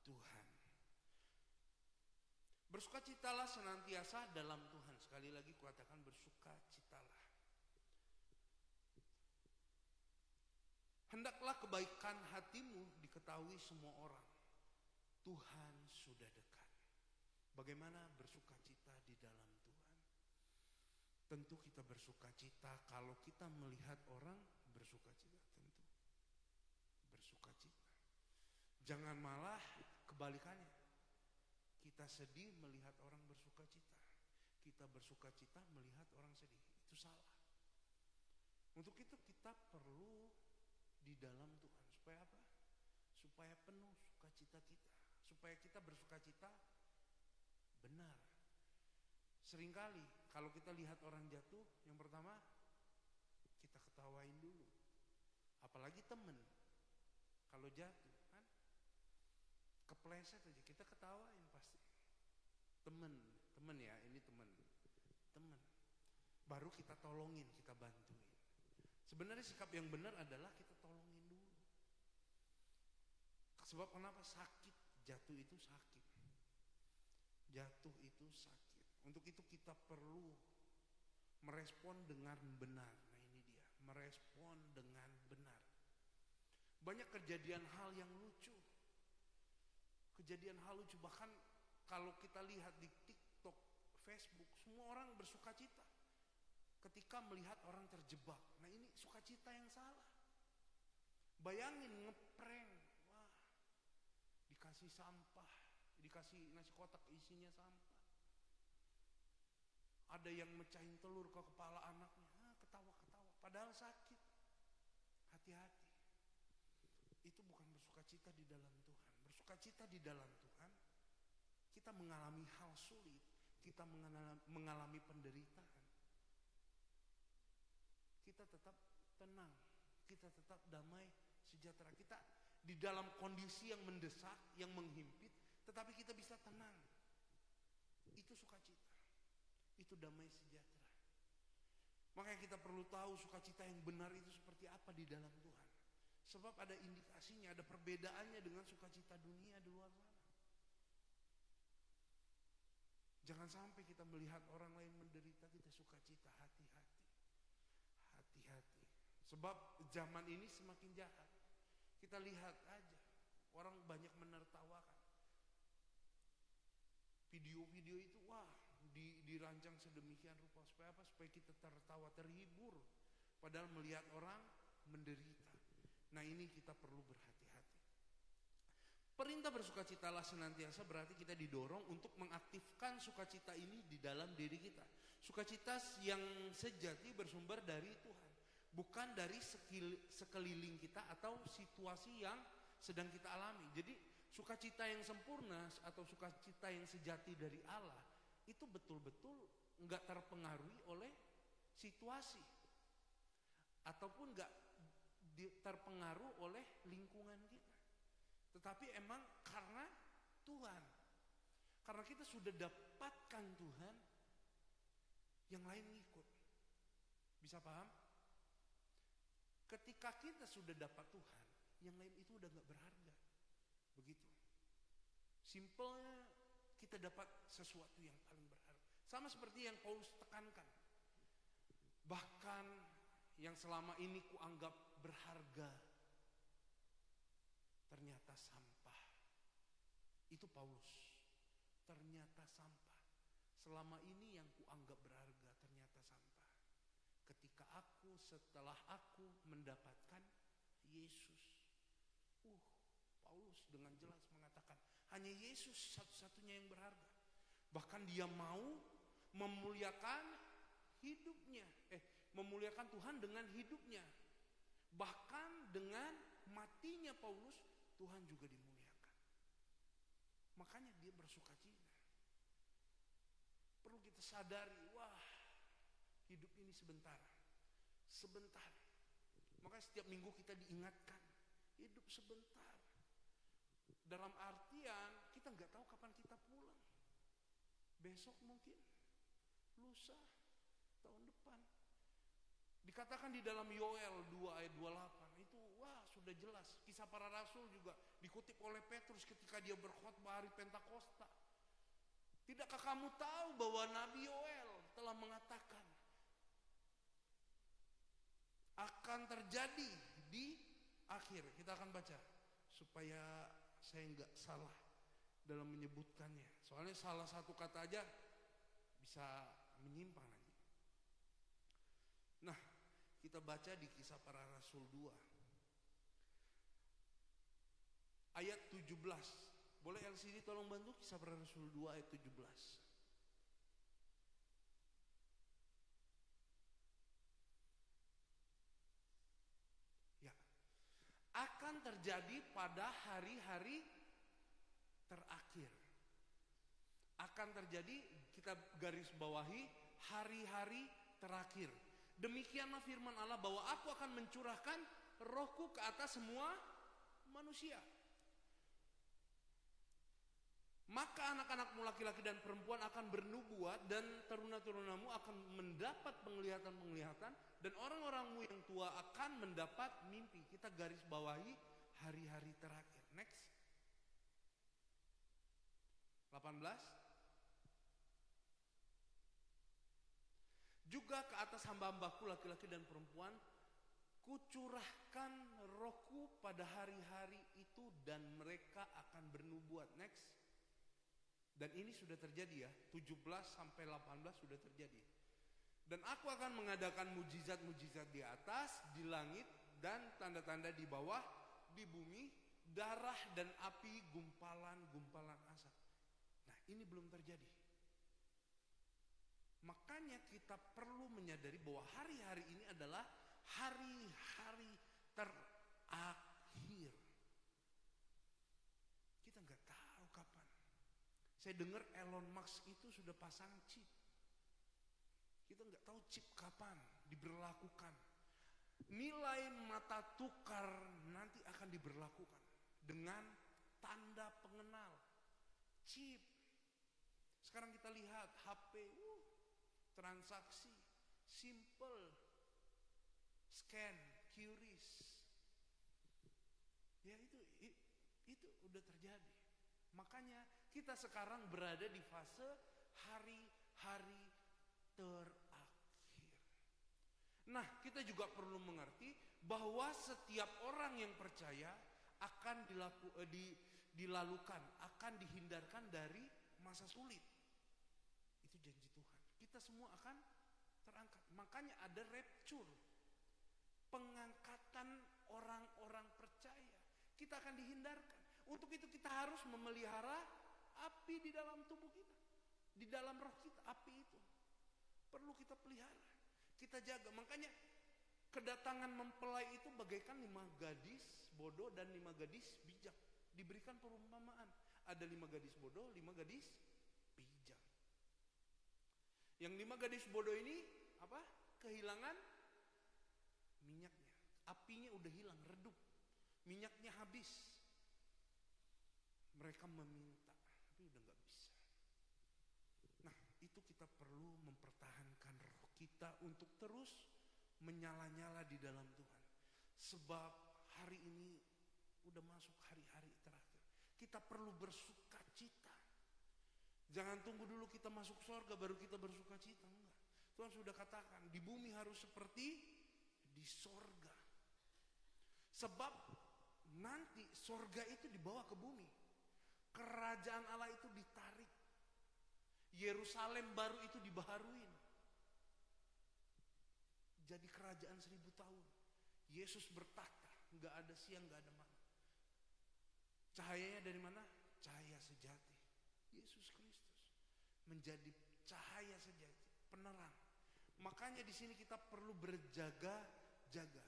Tuhan. Bersukacitalah senantiasa dalam Tuhan. Sekali lagi kukatakan bersukacitalah. Hendaklah kebaikan hatimu diketahui semua orang. Tuhan sudah dekat. Bagaimana bersukacita di dalam Tuhan? Tentu kita bersukacita kalau kita melihat orang bersukacita. Tentu bersukacita. Jangan malah kebalikannya. Kita sedih melihat orang bersukacita. Kita bersukacita melihat orang sedih. Itu salah. Untuk itu kita perlu di dalam Tuhan. Supaya apa? Supaya penuh sukacita kita. Supaya kita bersukacita benar. Seringkali kalau kita lihat orang jatuh, yang pertama kita ketawain dulu. Apalagi temen. Kalau jatuh kan kepleset aja kita ketawain pasti. Temen ya, ini temen. Baru kita tolongin, kita bantuin. Sebenarnya sikap yang benar adalah kita tolongin dulu. Sebab kenapa? Sakit, jatuh itu sakit. Jatuh itu sakit. Untuk itu kita perlu merespon dengan benar. Nah ini dia, merespon dengan benar. Banyak kejadian hal yang lucu. Kejadian hal lucu, bahkan kalau kita lihat di TikTok, Facebook, semua orang bersuka cita ketika melihat orang terjebak. Nah ini sukacita yang salah. Bayangin ngeprank, wah, dikasih sampah, dikasih nasi kotak isinya sampah. Ada yang mecahin telur ke kepala anaknya, ketawa-ketawa, padahal sakit. Hati-hati. Itu bukan bersukacita di dalam Tuhan. Bersukacita di dalam Tuhan, kita mengalami hal sulit, kita mengalami penderitaan, kita tetap tenang, kita tetap damai sejahtera. Kita di dalam kondisi yang mendesak, yang menghimpit, tetapi kita bisa tenang. Itu sukacita, itu damai sejahtera. Makanya kita perlu tahu sukacita yang benar itu seperti apa di dalam Tuhan. Sebab ada indikasinya, ada perbedaannya dengan sukacita dunia di luar sana. Jangan sampai kita melihat orang lain menderita, kita sukacita. Hati-hati. Hati-hati. Sebab zaman ini semakin jahat. Kita lihat aja, orang banyak menertawakan. Video-video itu, wah, dirancang sedemikian rupa. Supaya apa? Supaya kita tertawa, terhibur. Padahal melihat orang menderita. Nah ini kita perlu berhati-hati. Perintah bersukacitalah senantiasa berarti kita didorong untuk mengaktifkan sukacita ini di dalam diri kita. Sukacita yang sejati bersumber dari Tuhan, bukan dari sekeliling kita atau situasi yang sedang kita alami. Jadi sukacita yang sempurna atau sukacita yang sejati dari Allah itu betul-betul enggak terpengaruhi oleh situasi ataupun enggak terpengaruh oleh lingkungan kita, tetapi emang karena Tuhan, karena kita sudah dapatkan Tuhan, yang lain ngikut. Bisa paham? Ketika kita sudah dapat Tuhan, yang lain itu udah gak berharga. Begitu. Simpelnya kita dapat sesuatu yang paling berharga. Sama seperti yang Paulus tekankan. Bahkan yang selama ini kuanggap berharga, ternyata sampah. Itu Paulus. Ternyata sampah. Selama ini yang kuanggap berharga, ternyata sampah. Setelah aku mendapatkan Yesus. Paulus dengan jelas mengatakan, hanya Yesus satu-satunya yang berharga. Bahkan dia mau memuliakan hidupnya, memuliakan Tuhan dengan hidupnya. Bahkan dengan matinya Paulus, Tuhan juga dimuliakan. Makanya dia bersukacita. Perlu kita sadari, hidup ini sebentar. Sebentar. Makanya setiap minggu kita diingatkan, hidup sebentar. Dalam artian, kita nggak tahu kapan kita pulang. Besok mungkin, lusa, tahun depan. Dikatakan di dalam Yoel 2 ayat 28, itu sudah jelas. Kisah para rasul juga dikutip oleh Petrus ketika dia berkhotbah hari Pentakosta. Tidakkah kamu tahu bahwa Nabi Yoel telah mengatakan akan terjadi di akhir. Kita akan baca supaya saya nggak salah dalam menyebutkannya. Soalnya salah satu kata aja bisa menyimpang nanti. Nah, kita baca di Kisah Para Rasul 2 ayat 17. Boleh LCD tolong bantu Kisah Para Rasul 2 ayat 17. Ya. Akan terjadi pada hari-hari terakhir. Akan terjadi, kita garis bawahi, hari-hari terakhir. Demikianlah firman Allah bahwa aku akan mencurahkan rohku ke atas semua manusia. Maka anak-anakmu laki-laki dan perempuan akan bernubuat dan teruna-terunamu akan mendapat penglihatan-penglihatan dan orang-orangmu yang tua akan mendapat mimpi. Kita garis bawahi hari-hari terakhir. Next. 18. Juga ke atas hamba-hambaku laki-laki dan perempuan, kucurahkan rohku pada hari-hari itu dan mereka akan bernubuat. Next. Dan ini sudah terjadi ya, 17 sampai 18 sudah terjadi. Dan aku akan mengadakan mujizat-mujizat di atas, di langit, dan tanda-tanda di bawah, di bumi, darah dan api, gumpalan-gumpalan asap. Nah, ini belum terjadi. Makanya kita perlu menyadari bahwa hari-hari ini adalah hari-hari terakhir. Kita nggak tahu kapan. Saya dengar Elon Musk itu sudah pasang chip. Kita nggak tahu chip kapan diberlakukan. Nilai mata tukar nanti akan diberlakukan dengan tanda pengenal chip. Sekarang kita lihat HP, transaksi simple, scan, QRIS. Ya itu udah terjadi. Makanya kita sekarang berada di fase hari-hari terakhir. Nah, kita juga perlu mengerti bahwa setiap orang yang percaya akan dilalukan, akan dihindarkan dari masa sulit. Itu janji Tuhan. Kita semua akan terangkat. Makanya ada rapture, pengangkatan orang-orang percaya. Kita akan dihindarkan. Untuk itu kita harus memelihara api di dalam tubuh kita, di dalam roh kita. Api itu perlu kita pelihara, kita jaga. Makanya kedatangan mempelai itu bagaikan 5 gadis bodoh dan 5 gadis bijak. Diberikan perumpamaan. Ada 5 gadis bodoh, 5 gadis bijak. Yang 5 gadis bodoh ini apa? Kehilangan minyaknya. Apinya udah hilang, redup. Minyaknya habis. Mereka meminta, tapi udah gak bisa. Nah, itu kita perlu mempertahankan roh kita untuk terus menyala-nyala di dalam Tuhan. Sebab hari ini udah masuk hari-hari terakhir. Kita perlu bersukacita. Jangan tunggu dulu kita masuk surga baru kita bersukacita. Enggak. Tuhan sudah katakan di bumi harus seperti di surga. Sebab nanti surga itu dibawa ke bumi. Kerajaan Allah itu ditarik. Yerusalem baru itu dibaharuin. Jadi kerajaan 1000 tahun. Yesus bertata, nggak ada siang, nggak ada malam. Cahayanya dari mana? Cahaya sejati. Yesus Kristus menjadi cahaya sejati, penerang. Makanya di sini kita perlu berjaga-jaga.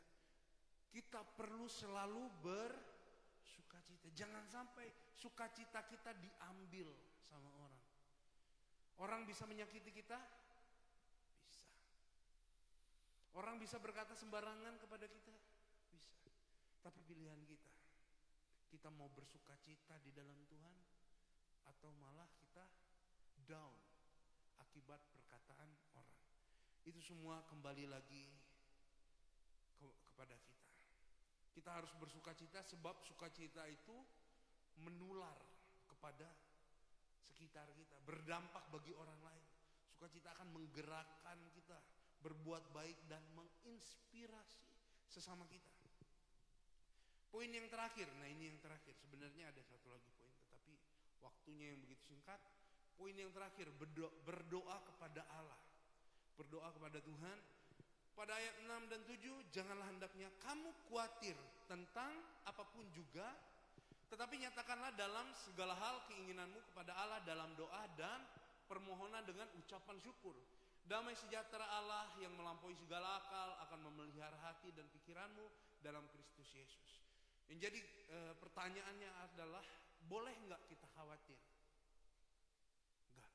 Kita perlu selalu bersukacita. Jangan sampai sukacita kita diambil sama orang. Orang bisa menyakiti kita? Bisa. Orang bisa berkata sembarangan kepada kita? Bisa. Tapi pilihan kita. Kita mau bersukacita di dalam Tuhan atau malah kita down akibat perkataan orang. Itu semua kembali lagi kepada kita. Kita harus bersukacita sebab sukacita itu menular kepada sekitar kita, berdampak bagi orang lain. Sukacita akan menggerakkan kita berbuat baik dan menginspirasi sesama kita. Poin yang terakhir, nah ini yang terakhir. Sebenarnya ada satu lagi poin, tetapi waktunya yang begitu singkat. Poin yang terakhir, berdoa kepada Allah. Berdoa kepada Tuhan. Pada ayat 6 dan 7, janganlah hendaknya kamu khawatir tentang apapun juga, tetapi nyatakanlah dalam segala hal keinginanmu kepada Allah dalam doa dan permohonan dengan ucapan syukur. Damai sejahtera Allah yang melampaui segala akal akan memelihara hati dan pikiranmu dalam Kristus Yesus. Yang jadi pertanyaannya adalah, boleh nggak kita khawatir? Enggak,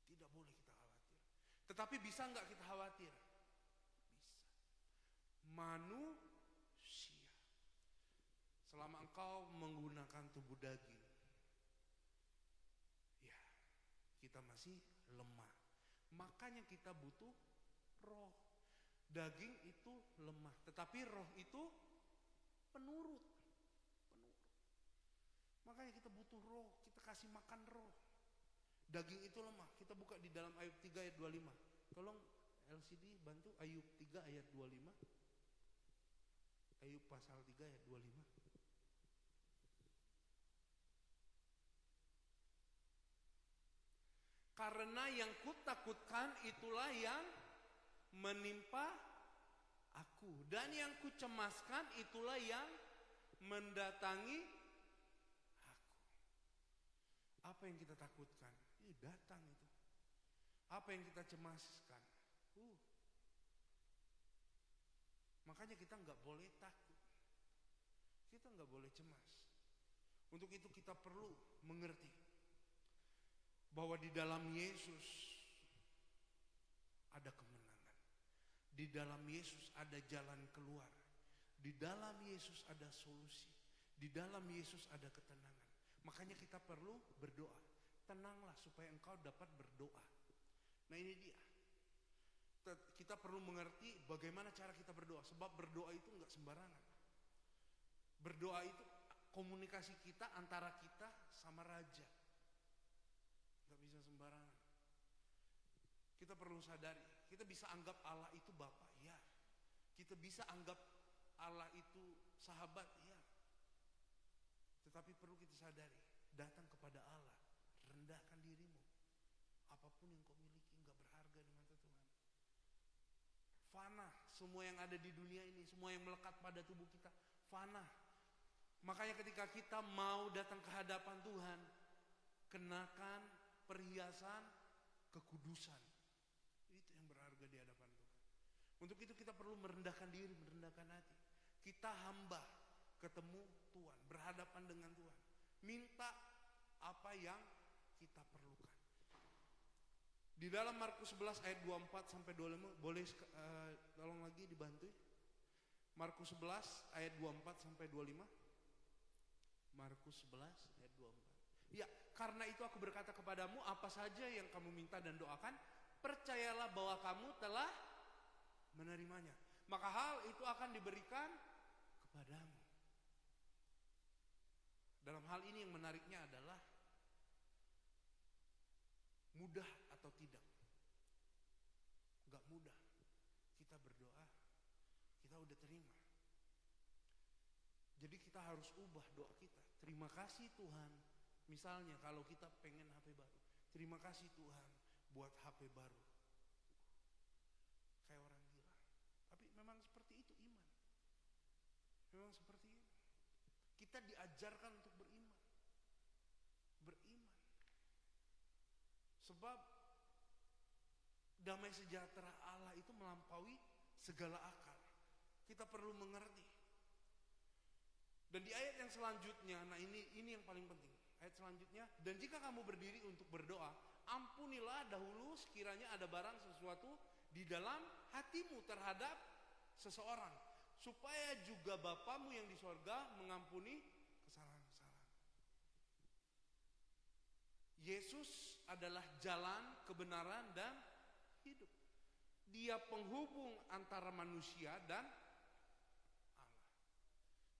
tidak boleh kita khawatir. Tetapi bisa nggak kita khawatir? Manusia, selama engkau menggunakan tubuh daging, ya kita masih lemah. Makanya kita butuh roh. Daging itu lemah, tetapi roh itu penurut. Makanya kita butuh roh. Kita kasih makan roh. Daging itu lemah. Kita buka di dalam Ayub 3 ayat 25. Tolong LCD bantu Ayub 3 ayat 25. Ayub pasal 3 ayat 25. Karena yang kutakutkan itulah yang menimpa aku, dan yang kucemaskan itulah yang mendatangi aku. Apa yang kita takutkan? Datang itu. Apa yang kita cemaskan? Makanya kita nggak boleh takut. Kita nggak boleh cemas. Untuk itu kita perlu mengerti bahwa di dalam Yesus ada kemenangan. Di dalam Yesus ada jalan keluar. Di dalam Yesus ada solusi. Di dalam Yesus ada ketenangan. Makanya kita perlu berdoa. Tenanglah supaya engkau dapat berdoa. Nah ini dia. Kita perlu mengerti bagaimana cara kita berdoa. Sebab berdoa itu enggak sembarangan. Berdoa itu komunikasi kita antara kita sama raja. Enggak bisa sembarangan. Kita perlu sadari. Kita bisa anggap Allah itu Bapa, ya. Kita bisa anggap Allah itu sahabat, ya. Tetapi perlu kita sadari, datang kepada Allah, rendahkan dirimu. Apapun yang kau miliki enggak berharga di mata Tuhan. Fana, semua yang ada di dunia ini, semua yang melekat pada tubuh kita, fana. Makanya ketika kita mau datang ke hadapan Tuhan, kenakan perhiasan kekudusan. Itu yang berharga di hadapan Tuhan. Untuk itu kita perlu merendahkan diri, merendahkan hati. Kita hamba ketemu Tuhan, berhadapan dengan Tuhan. Minta apa yang kita perlukan. Di dalam Markus 11 ayat 24 sampai 25, boleh tolong lagi dibantu. Markus 11 ayat 24 sampai 25. Markus 11 ayat 24. Ya, karena itu aku berkata kepadamu, apa saja yang kamu minta dan doakan, percayalah bahwa kamu telah menerimanya. Maka hal itu akan diberikan kepadamu. Dalam hal ini yang menariknya adalah mudah atau tidak. Enggak mudah. Kita berdoa, kita udah terima. Jadi kita harus ubah doa kita. Terima kasih Tuhan. Misalnya kalau kita pengen HP baru, terima kasih Tuhan buat HP baru. Kayak orang gila. Tapi memang seperti itu iman. Memang seperti itu. Kita diajarkan untuk beriman. Beriman. Sebab damai sejahtera Allah itu melampaui segala akal. Kita perlu mengerti. Dan di ayat yang selanjutnya, nah ini yang paling penting. Ayat selanjutnya, dan jika kamu berdiri untuk berdoa, ampunilah dahulu sekiranya ada barang sesuatu di dalam hatimu terhadap seseorang, supaya juga Bapamu yang di sorga mengampuni kesalahan-kesalahan. Yesus adalah jalan, kebenaran, dan hidup. Dia penghubung antara manusia dan Allah.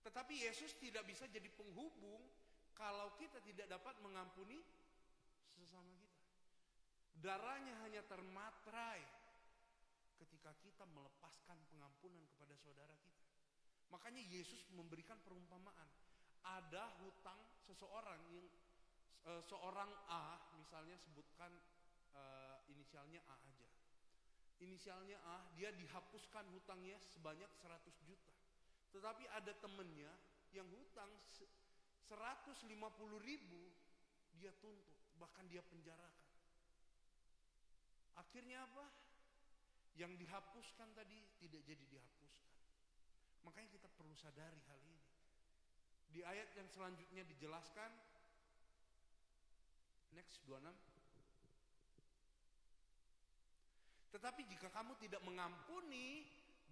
Tetapi Yesus tidak bisa jadi penghubung kalau kita tidak dapat mengampuni sesama kita. Darahnya hanya termaterai ketika kita melepaskan pengampunan kepada saudara kita. Makanya Yesus memberikan perumpamaan. Ada hutang seseorang yang seorang A, misalnya sebutkan inisialnya A aja. Inisialnya A, dia dihapuskan hutangnya sebanyak 100 juta. Tetapi ada temennya yang hutang 150 ribu, dia tuntut, bahkan dia penjarakan. Akhirnya apa? Yang dihapuskan tadi tidak jadi dihapuskan. Makanya kita perlu sadari hal ini. Di ayat yang selanjutnya dijelaskan, next 26. Tetapi jika kamu tidak mengampuni,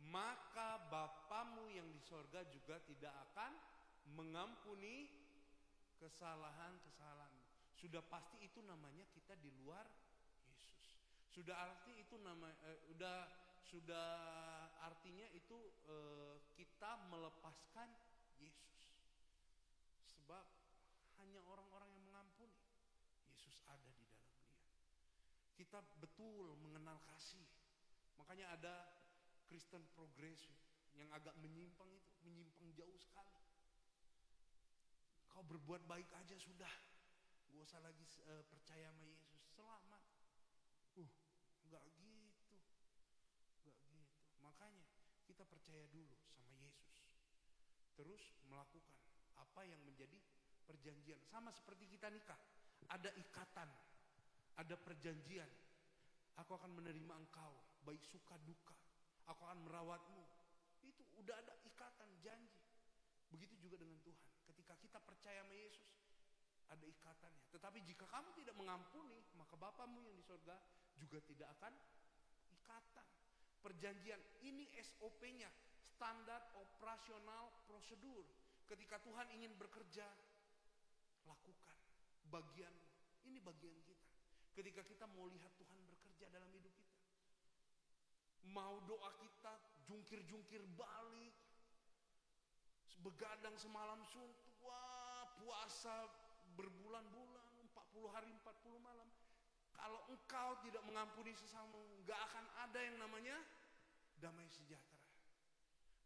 maka Bapamu yang di sorga juga tidak akan mengampuni kesalahan-kesalahanmu. Sudah pasti itu namanya kita di luar Yesus. Sudah arti itu sudah artinya itu kita melepaskan Yesus. Sebab hanya orang-orang yang mengampuni. kita betul mengenal kasih. Makanya ada Kristen progresif yang agak menyimpang, itu menyimpang jauh sekali. Kau berbuat baik aja sudah, gak usah lagi percaya sama Yesus, selamat. Gak gitu, gak gitu. Makanya kita percaya dulu sama Yesus, terus melakukan apa yang menjadi perjanjian. Sama seperti kita nikah, ada ikatan, ada perjanjian. Aku akan menerima engkau, baik suka duka. Aku akan merawatmu. Itu udah ada ikatan, janji. Begitu juga dengan Tuhan. Ketika kita percaya sama Yesus, ada ikatannya. Tetapi jika kamu tidak mengampuni, maka Bapamu yang di surga juga tidak akan ikatan. Perjanjian ini SOP-nya, standar operasional prosedur. Ketika Tuhan ingin bekerja, lakukan bagianmu. Ini bagian kita. Ketika kita mau lihat Tuhan bekerja dalam hidup kita, mau doa kita jungkir-jungkir balik, begadang semalam suntuk, wah puasa berbulan-bulan, 40 hari 40 malam. Kalau engkau tidak mengampuni sesamamu, gak akan ada yang namanya damai sejahtera.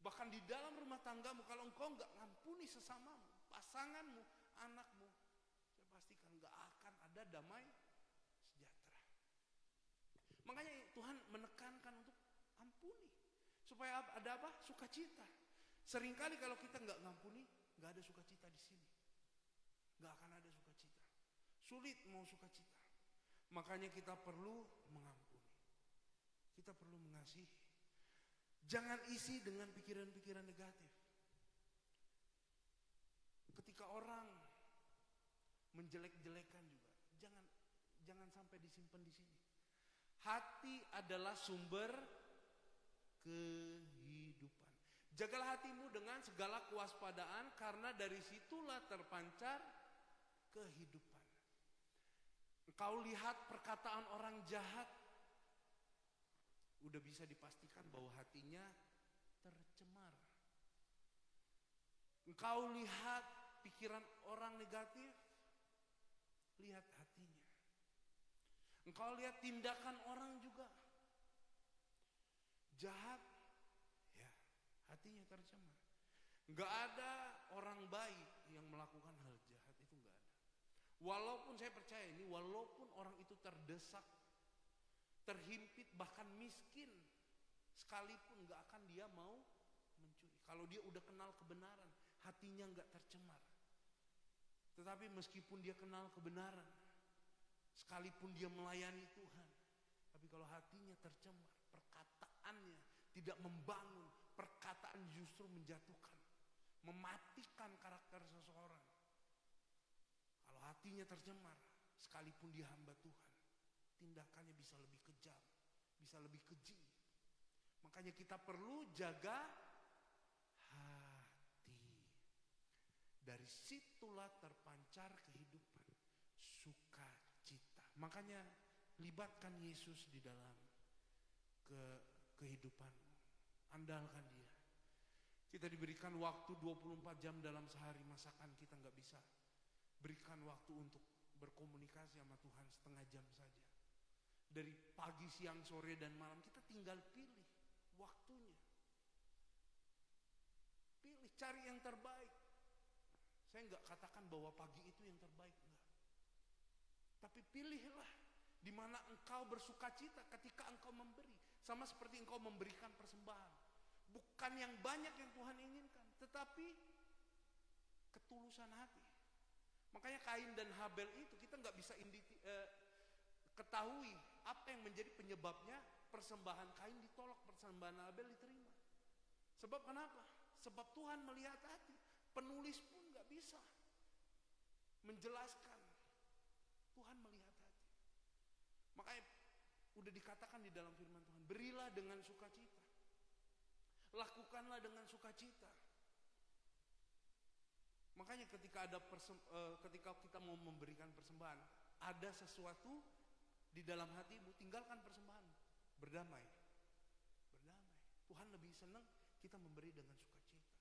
Bahkan di dalam rumah tanggamu, kalau engkau gak mengampuni sesamamu, pasanganmu, anakmu, saya pastikan gak akan ada damai sejahtera. Makanya Tuhan menekankan untuk ampuni, supaya ada apa? Sukacita. Seringkali kalau kita nggak ngampuni, nggak ada sukacita di sini, nggak akan ada sukacita. Sulit mau sukacita. Makanya kita perlu mengampuni, kita perlu mengasihi. Jangan isi dengan pikiran-pikiran negatif. Ketika orang menjelek-jelekan juga, jangan sampai disimpan di sini. Hati adalah sumber kehidupan. Jagalah hatimu dengan segala kewaspadaan, karena dari situlah terpancar kehidupan. Engkau lihat perkataan orang jahat, udah bisa dipastikan bahwa hatinya tercemar. Engkau lihat pikiran orang negatif, lihat hatinya. Engkau lihat tindakan orang juga jahat, ya hatinya tercemar. Enggak ada orang baik yang melakukan hal jahat, itu enggak ada. Walaupun saya percaya ini, walaupun orang itu terdesak, terhimpit, bahkan miskin sekalipun, enggak akan dia mau mencuri. Kalau dia udah kenal kebenaran, hatinya enggak tercemar. Tetapi meskipun dia kenal kebenaran, sekalipun dia melayani Tuhan, tapi kalau hatinya tercemar, perkataannya tidak membangun, perkataan justru menjatuhkan, mematikan karakter seseorang. Kalau hatinya tercemar, sekalipun dia hamba Tuhan, tindakannya bisa lebih kejam, bisa lebih keji. Makanya kita perlu jaga hati. Dari situlah terpancar kehidupan, sukacita. Makanya libatkan Yesus di dalam kehidupanmu. Andalkan dia. Kita diberikan waktu 24 jam dalam sehari, masakan kita gak bisa berikan waktu untuk berkomunikasi sama Tuhan setengah jam saja. Dari pagi, siang, sore, dan malam kita tinggal pilih waktunya. Pilih, cari yang terbaik. Saya gak katakan bahwa pagi itu yang terbaik, enggak. Tapi pilihlah di mana engkau bersukacita ketika engkau memberi. Sama seperti engkau memberikan persembahan. Bukan yang banyak yang Tuhan inginkan, tetapi ketulusan hati. Makanya Kain dan Habel itu kita nggak bisa ketahui apa yang menjadi penyebabnya persembahan Kain ditolak, persembahan Habel diterima. Sebab kenapa? Sebab Tuhan melihat hati. Penulis pun nggak bisa menjelaskan. Tuhan melihat hati. Makanya udah dikatakan di dalam firman Tuhan, berilah dengan sukacita, lakukanlah dengan sukacita. Makanya ketika ketika kita mau memberikan persembahan, ada sesuatu di dalam hatimu, tinggalkan persembahan, berdamai, berdamai. Tuhan lebih senang kita memberi dengan sukacita,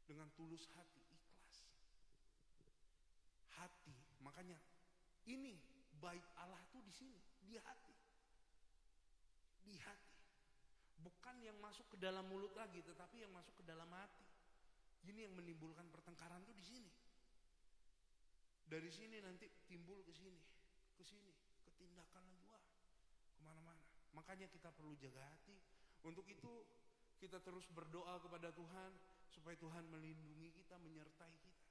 dengan tulus hati, ikhlas. Hati, makanya ini baik Allah tuh di sini, di hati. yang masuk ke dalam mulut lagi, tetapi yang masuk ke dalam hati. Ini yang menimbulkan pertengkaran tuh di sini. Dari sini nanti timbul ke sini, ke tindakan lagi, wah, kemana-mana. Makanya kita perlu jaga hati. Untuk itu kita terus berdoa kepada Tuhan supaya Tuhan melindungi kita, menyertai kita,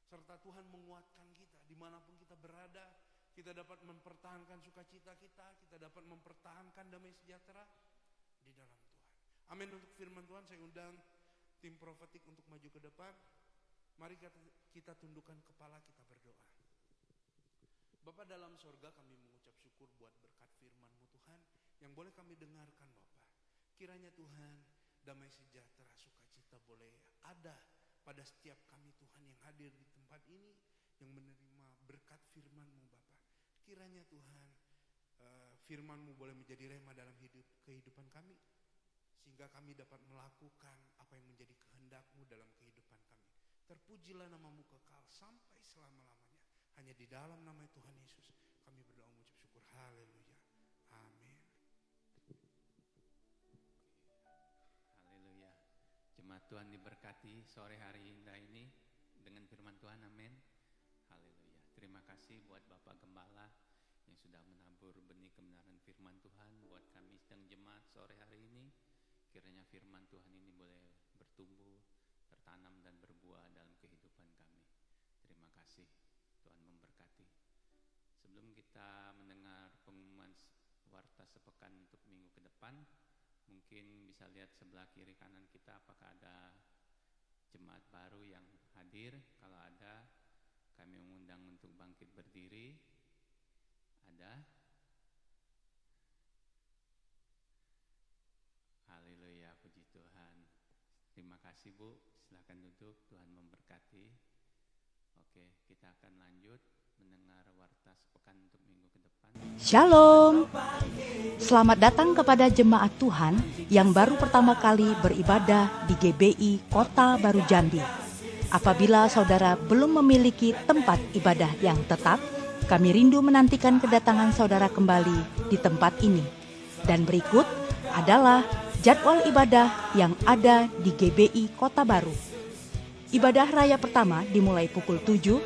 serta Tuhan menguatkan kita dimanapun kita berada. Kita dapat mempertahankan sukacita kita dapat mempertahankan damai sejahtera di dalam Tuhan. Amin. Untuk firman Tuhan saya undang tim profetik untuk maju ke depan. Mari kita tundukkan kepala, kita berdoa. Bapa dalam sorga, kami mengucap syukur buat berkat firman-Mu Tuhan yang boleh kami dengarkan Bapa. Kiranya Tuhan damai sejahtera, sukacita boleh ada pada setiap kami Tuhan yang hadir di tempat ini, yang menerima berkat firman-Mu Bapa. Kiranya Tuhan firman-Mu boleh menjadi rema dalam kehidupan kami, sehingga kami dapat melakukan apa yang menjadi kehendak-Mu dalam kehidupan kami. Terpujilah nama-Mu kekal sampai selama-lamanya. Hanya di dalam nama Tuhan Yesus kami berdoa mengucap syukur. Haleluya. Amin. Haleluya. Jemaat Tuhan diberkati sore hari indah ini dengan firman Tuhan. Amin. Haleluya. Terima kasih buat Bapak Gembala yang sudah menabur benih kebenaran firman Tuhan buat kami sedang jemaat sore hari ini. Kiranya firman Tuhan ini boleh bertumbuh, tertanam dan berbuah dalam kehidupan kami. Terima kasih. Tuhan memberkati. Sebelum kita mendengar pengumuman warta sepekan untuk minggu ke depan, mungkin bisa lihat sebelah kiri kanan kita apakah ada jemaat baru yang hadir. Kalau ada, kami mengundang untuk bangkit berdiri. Ada? Haleluya, puji Tuhan. Terima kasih Bu, silakan duduk, Tuhan memberkati. Oke, kita akan lanjut mendengar warta sepekan untuk minggu ke depan. Shalom. Selamat datang kepada jemaat Tuhan yang baru pertama kali beribadah di GBI Kota Baru Jambi. Apabila saudara belum memiliki tempat ibadah yang tetap, kami rindu menantikan kedatangan saudara kembali di tempat ini. Dan berikut adalah jadwal ibadah yang ada di GBI Kota Baru. Ibadah raya pertama dimulai pukul 7,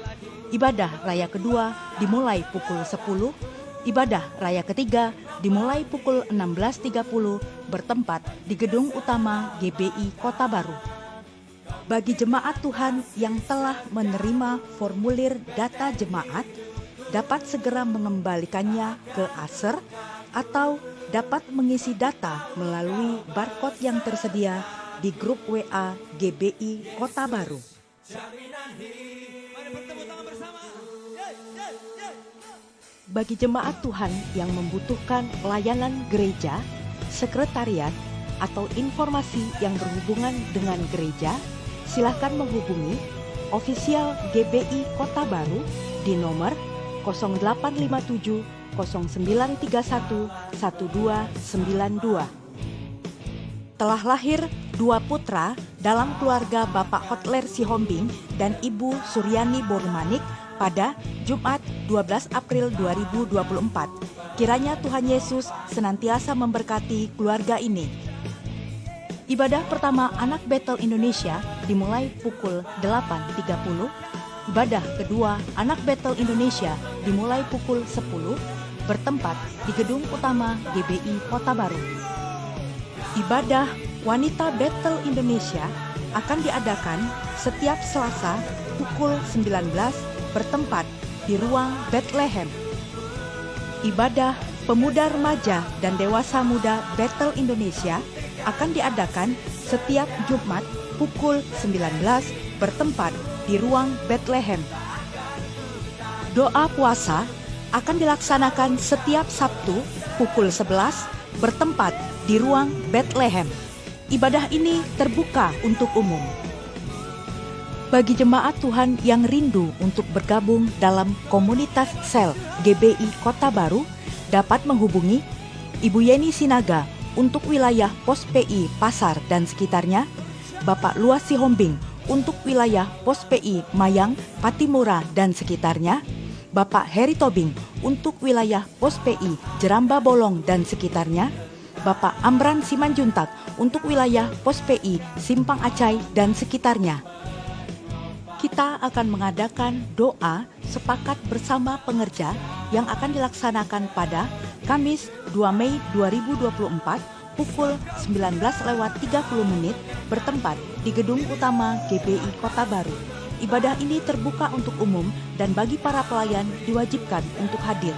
ibadah raya kedua dimulai pukul 10, ibadah raya ketiga dimulai pukul 16.30 bertempat di gedung utama GBI Kota Baru. Bagi jemaat Tuhan yang telah menerima formulir data jemaat, dapat segera mengembalikannya ke Aser atau dapat mengisi data melalui barcode yang tersedia di grup WA GBI Kota Baru. Bagi jemaat Tuhan yang membutuhkan layanan gereja, sekretariat, atau informasi yang berhubungan dengan gereja, silakan menghubungi ofisial GBI Kota Baru di nomor 0857 0931 1292. Telah lahir 2 putra dalam keluarga Bapak Hotler Sihombing dan Ibu Suryani Borumanik pada Jumat 12 April 2024. Kiranya Tuhan Yesus senantiasa memberkati keluarga ini. Ibadah pertama Anak Betel Indonesia dimulai pukul 8.30. Ibadah kedua Anak Betel Indonesia dimulai pukul 10 bertempat di gedung utama GBI Kota Baru. Ibadah Wanita Betel Indonesia akan diadakan setiap Selasa pukul 19 bertempat di ruang Bethlehem. Ibadah Pemuda Remaja dan Dewasa Muda Betel Indonesia akan diadakan setiap Jumat pukul 19 bertempat di ruang Bethlehem. Doa puasa akan dilaksanakan setiap Sabtu pukul 11 bertempat di ruang Bethlehem. Ibadah ini terbuka untuk umum. Bagi jemaat Tuhan yang rindu untuk bergabung dalam komunitas sel GBI Kota Baru, dapat menghubungi Ibu Yeni Sinaga untuk wilayah Pos PI Pasar dan sekitarnya, Bapak Luas Sihombing untuk wilayah Pos PI Mayang, Patimura dan sekitarnya, Bapak Heri Tobing untuk wilayah Pos PI Jeramba Bolong dan sekitarnya, Bapak Amran Simanjuntak untuk wilayah Pos PI Simpang Acai dan sekitarnya. Kita akan mengadakan doa sepakat bersama pengerja yang akan dilaksanakan pada Kamis 2 Mei 2024 pukul 19.30 bertempat di Gedung Utama GBI Kota Baru. Ibadah ini terbuka untuk umum dan bagi para pelayan diwajibkan untuk hadir.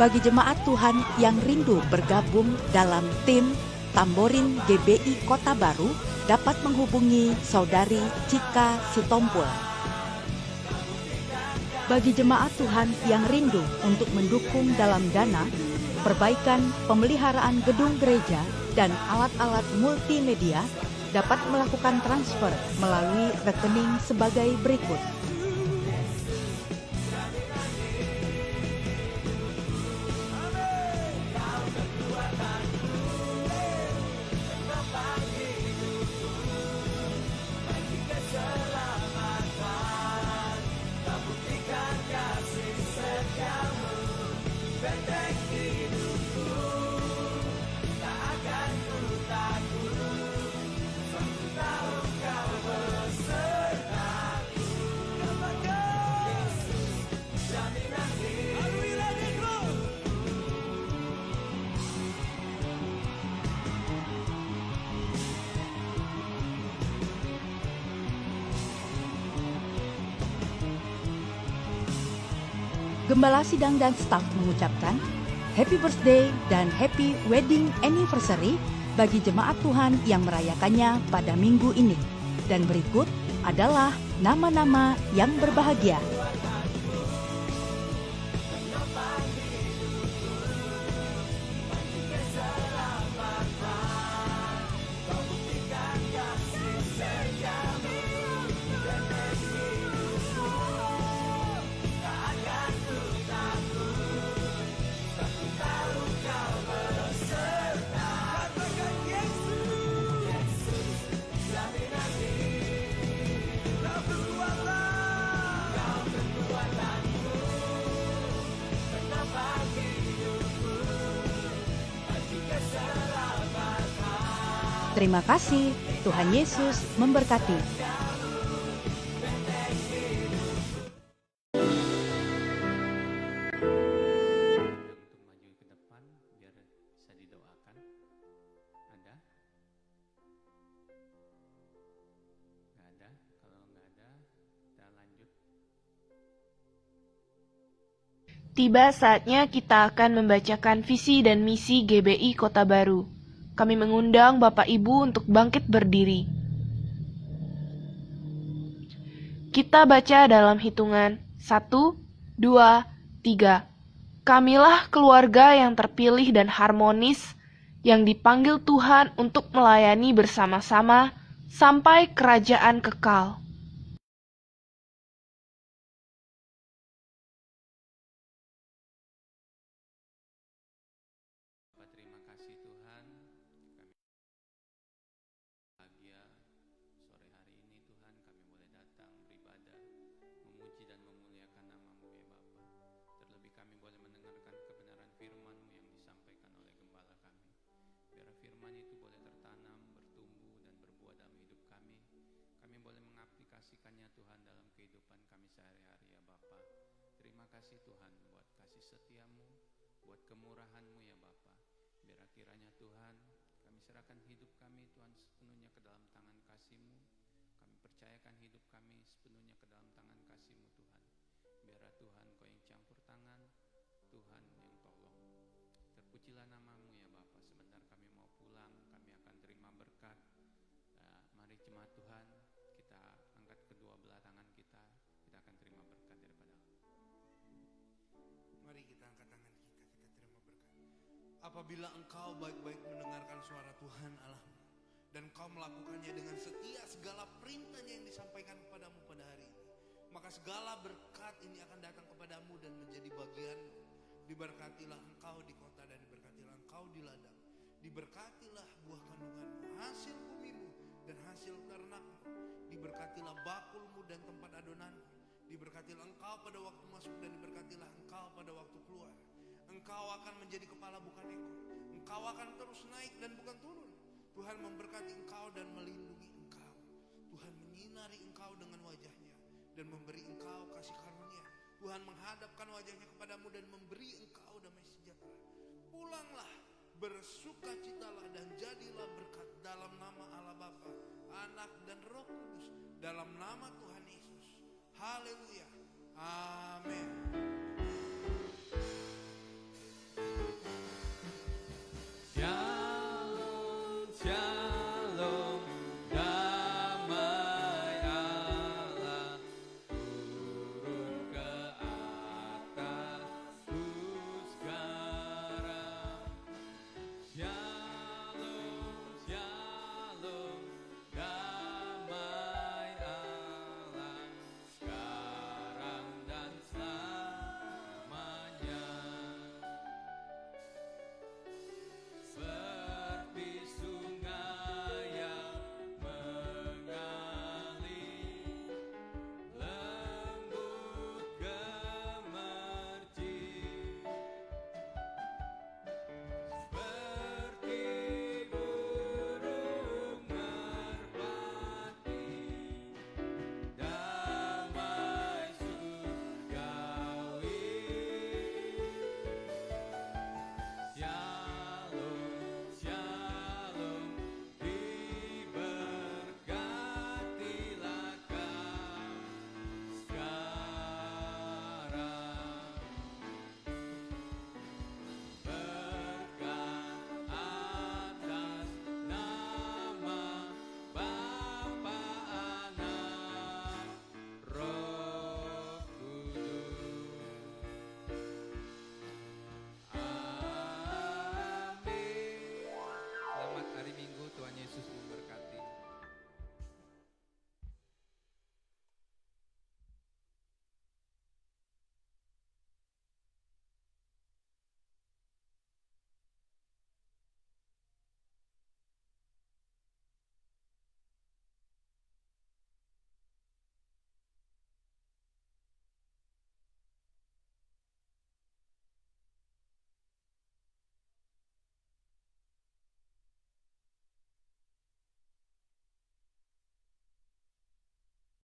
Bagi jemaat Tuhan yang rindu bergabung dalam tim Tamborin GBI Kota Baru dapat menghubungi Saudari Cika Sitompul. Bagi jemaat Tuhan yang rindu untuk mendukung dalam dana, perbaikan pemeliharaan gedung gereja dan alat-alat multimedia dapat melakukan transfer melalui rekening sebagai berikut. Gembala Sidang dan staf mengucapkan Happy Birthday dan Happy Wedding Anniversary bagi jemaat Tuhan yang merayakannya pada minggu ini. Dan berikut adalah nama-nama yang berbahagia. Terima kasih, Tuhan Yesus memberkati. Untuk maju ke depan biar bisa didoakan. Ada? Nggak ada? Kalau nggak ada, kita lanjut. Tiba saatnya kita akan membacakan visi dan misi GBI Kota Baru. Kami mengundang Bapak Ibu untuk bangkit berdiri. Kita baca dalam hitungan 1, 2, 3. Kamilah keluarga yang terpilih dan harmonis, yang dipanggil Tuhan untuk melayani bersama-sama sampai kerajaan kekal. Bapak, terima kasih Tuhan. Kami bahagia sore hari ini Tuhan, kami boleh datang beribadah, memuji dan memuliakan nama-Mu ya Bapa. Terlebih kami boleh mendengarkan kebenaran firman-Mu yang disampaikan oleh gembala kami. Biar firman itu boleh tertanam, bertumbuh dan berbuah dalam hidup kami. Kami boleh mengaplikasikannya Tuhan dalam kehidupan kami sehari-hari ya Bapa. Terima kasih Tuhan buat kasih setia-Mu, buat kemurahan-Mu ya Bapa. Biar kiranya Tuhan, kami serahkan hidup kami Tuhan sepenuhnya ke dalam tangan kasih-Mu. Kami percayakan hidup kami sepenuhnya ke dalam tangan kasih-Mu Tuhan. Biar Tuhan Kau yang campur tangan, Tuhan yang tolong. Terpujilah nama-Mu ya Bapa. Sebentar kami mau pulang, kami akan terima berkat. Mari jemaat Tuhan, kita angkat kedua belah tangan kita akan terima berkat daripada Allah. Mari kita angkat tangan kita terima berkat. Apabila engkau baik-baik mendengarkan suara Tuhan Allahmu dan kau melakukannya dengan setia segala perintahnya yang disampaikan kepadamu pada hari ini, maka segala berkat ini akan datang kepadamu dan menjadi bagianmu. Diberkatilah engkau di kota dan diberkatilah engkau di ladang. Diberkatilah buah kandunganmu, hasil bumimu dan hasil ternakmu. Diberkatilah bakulmu dan tempat adonanmu. Diberkatilah engkau pada waktu masuk dan diberkatilah engkau pada waktu keluar. Engkau akan menjadi kepala bukan ekor, engkau akan terus naik dan bukan turun. Tuhan memberkati engkau dan melindungi engkau. Tuhan menyinari engkau dengan wajahnya dan memberi engkau kasih karunia. Tuhan menghadapkan wajahnya kepadamu dan memberi engkau damai sejahtera. Pulanglah, bersukacitalah dan jadilah berkat dalam nama Allah Bapa, Anak dan Roh Kudus, dalam nama Tuhan Yesus. Haleluya. Amin.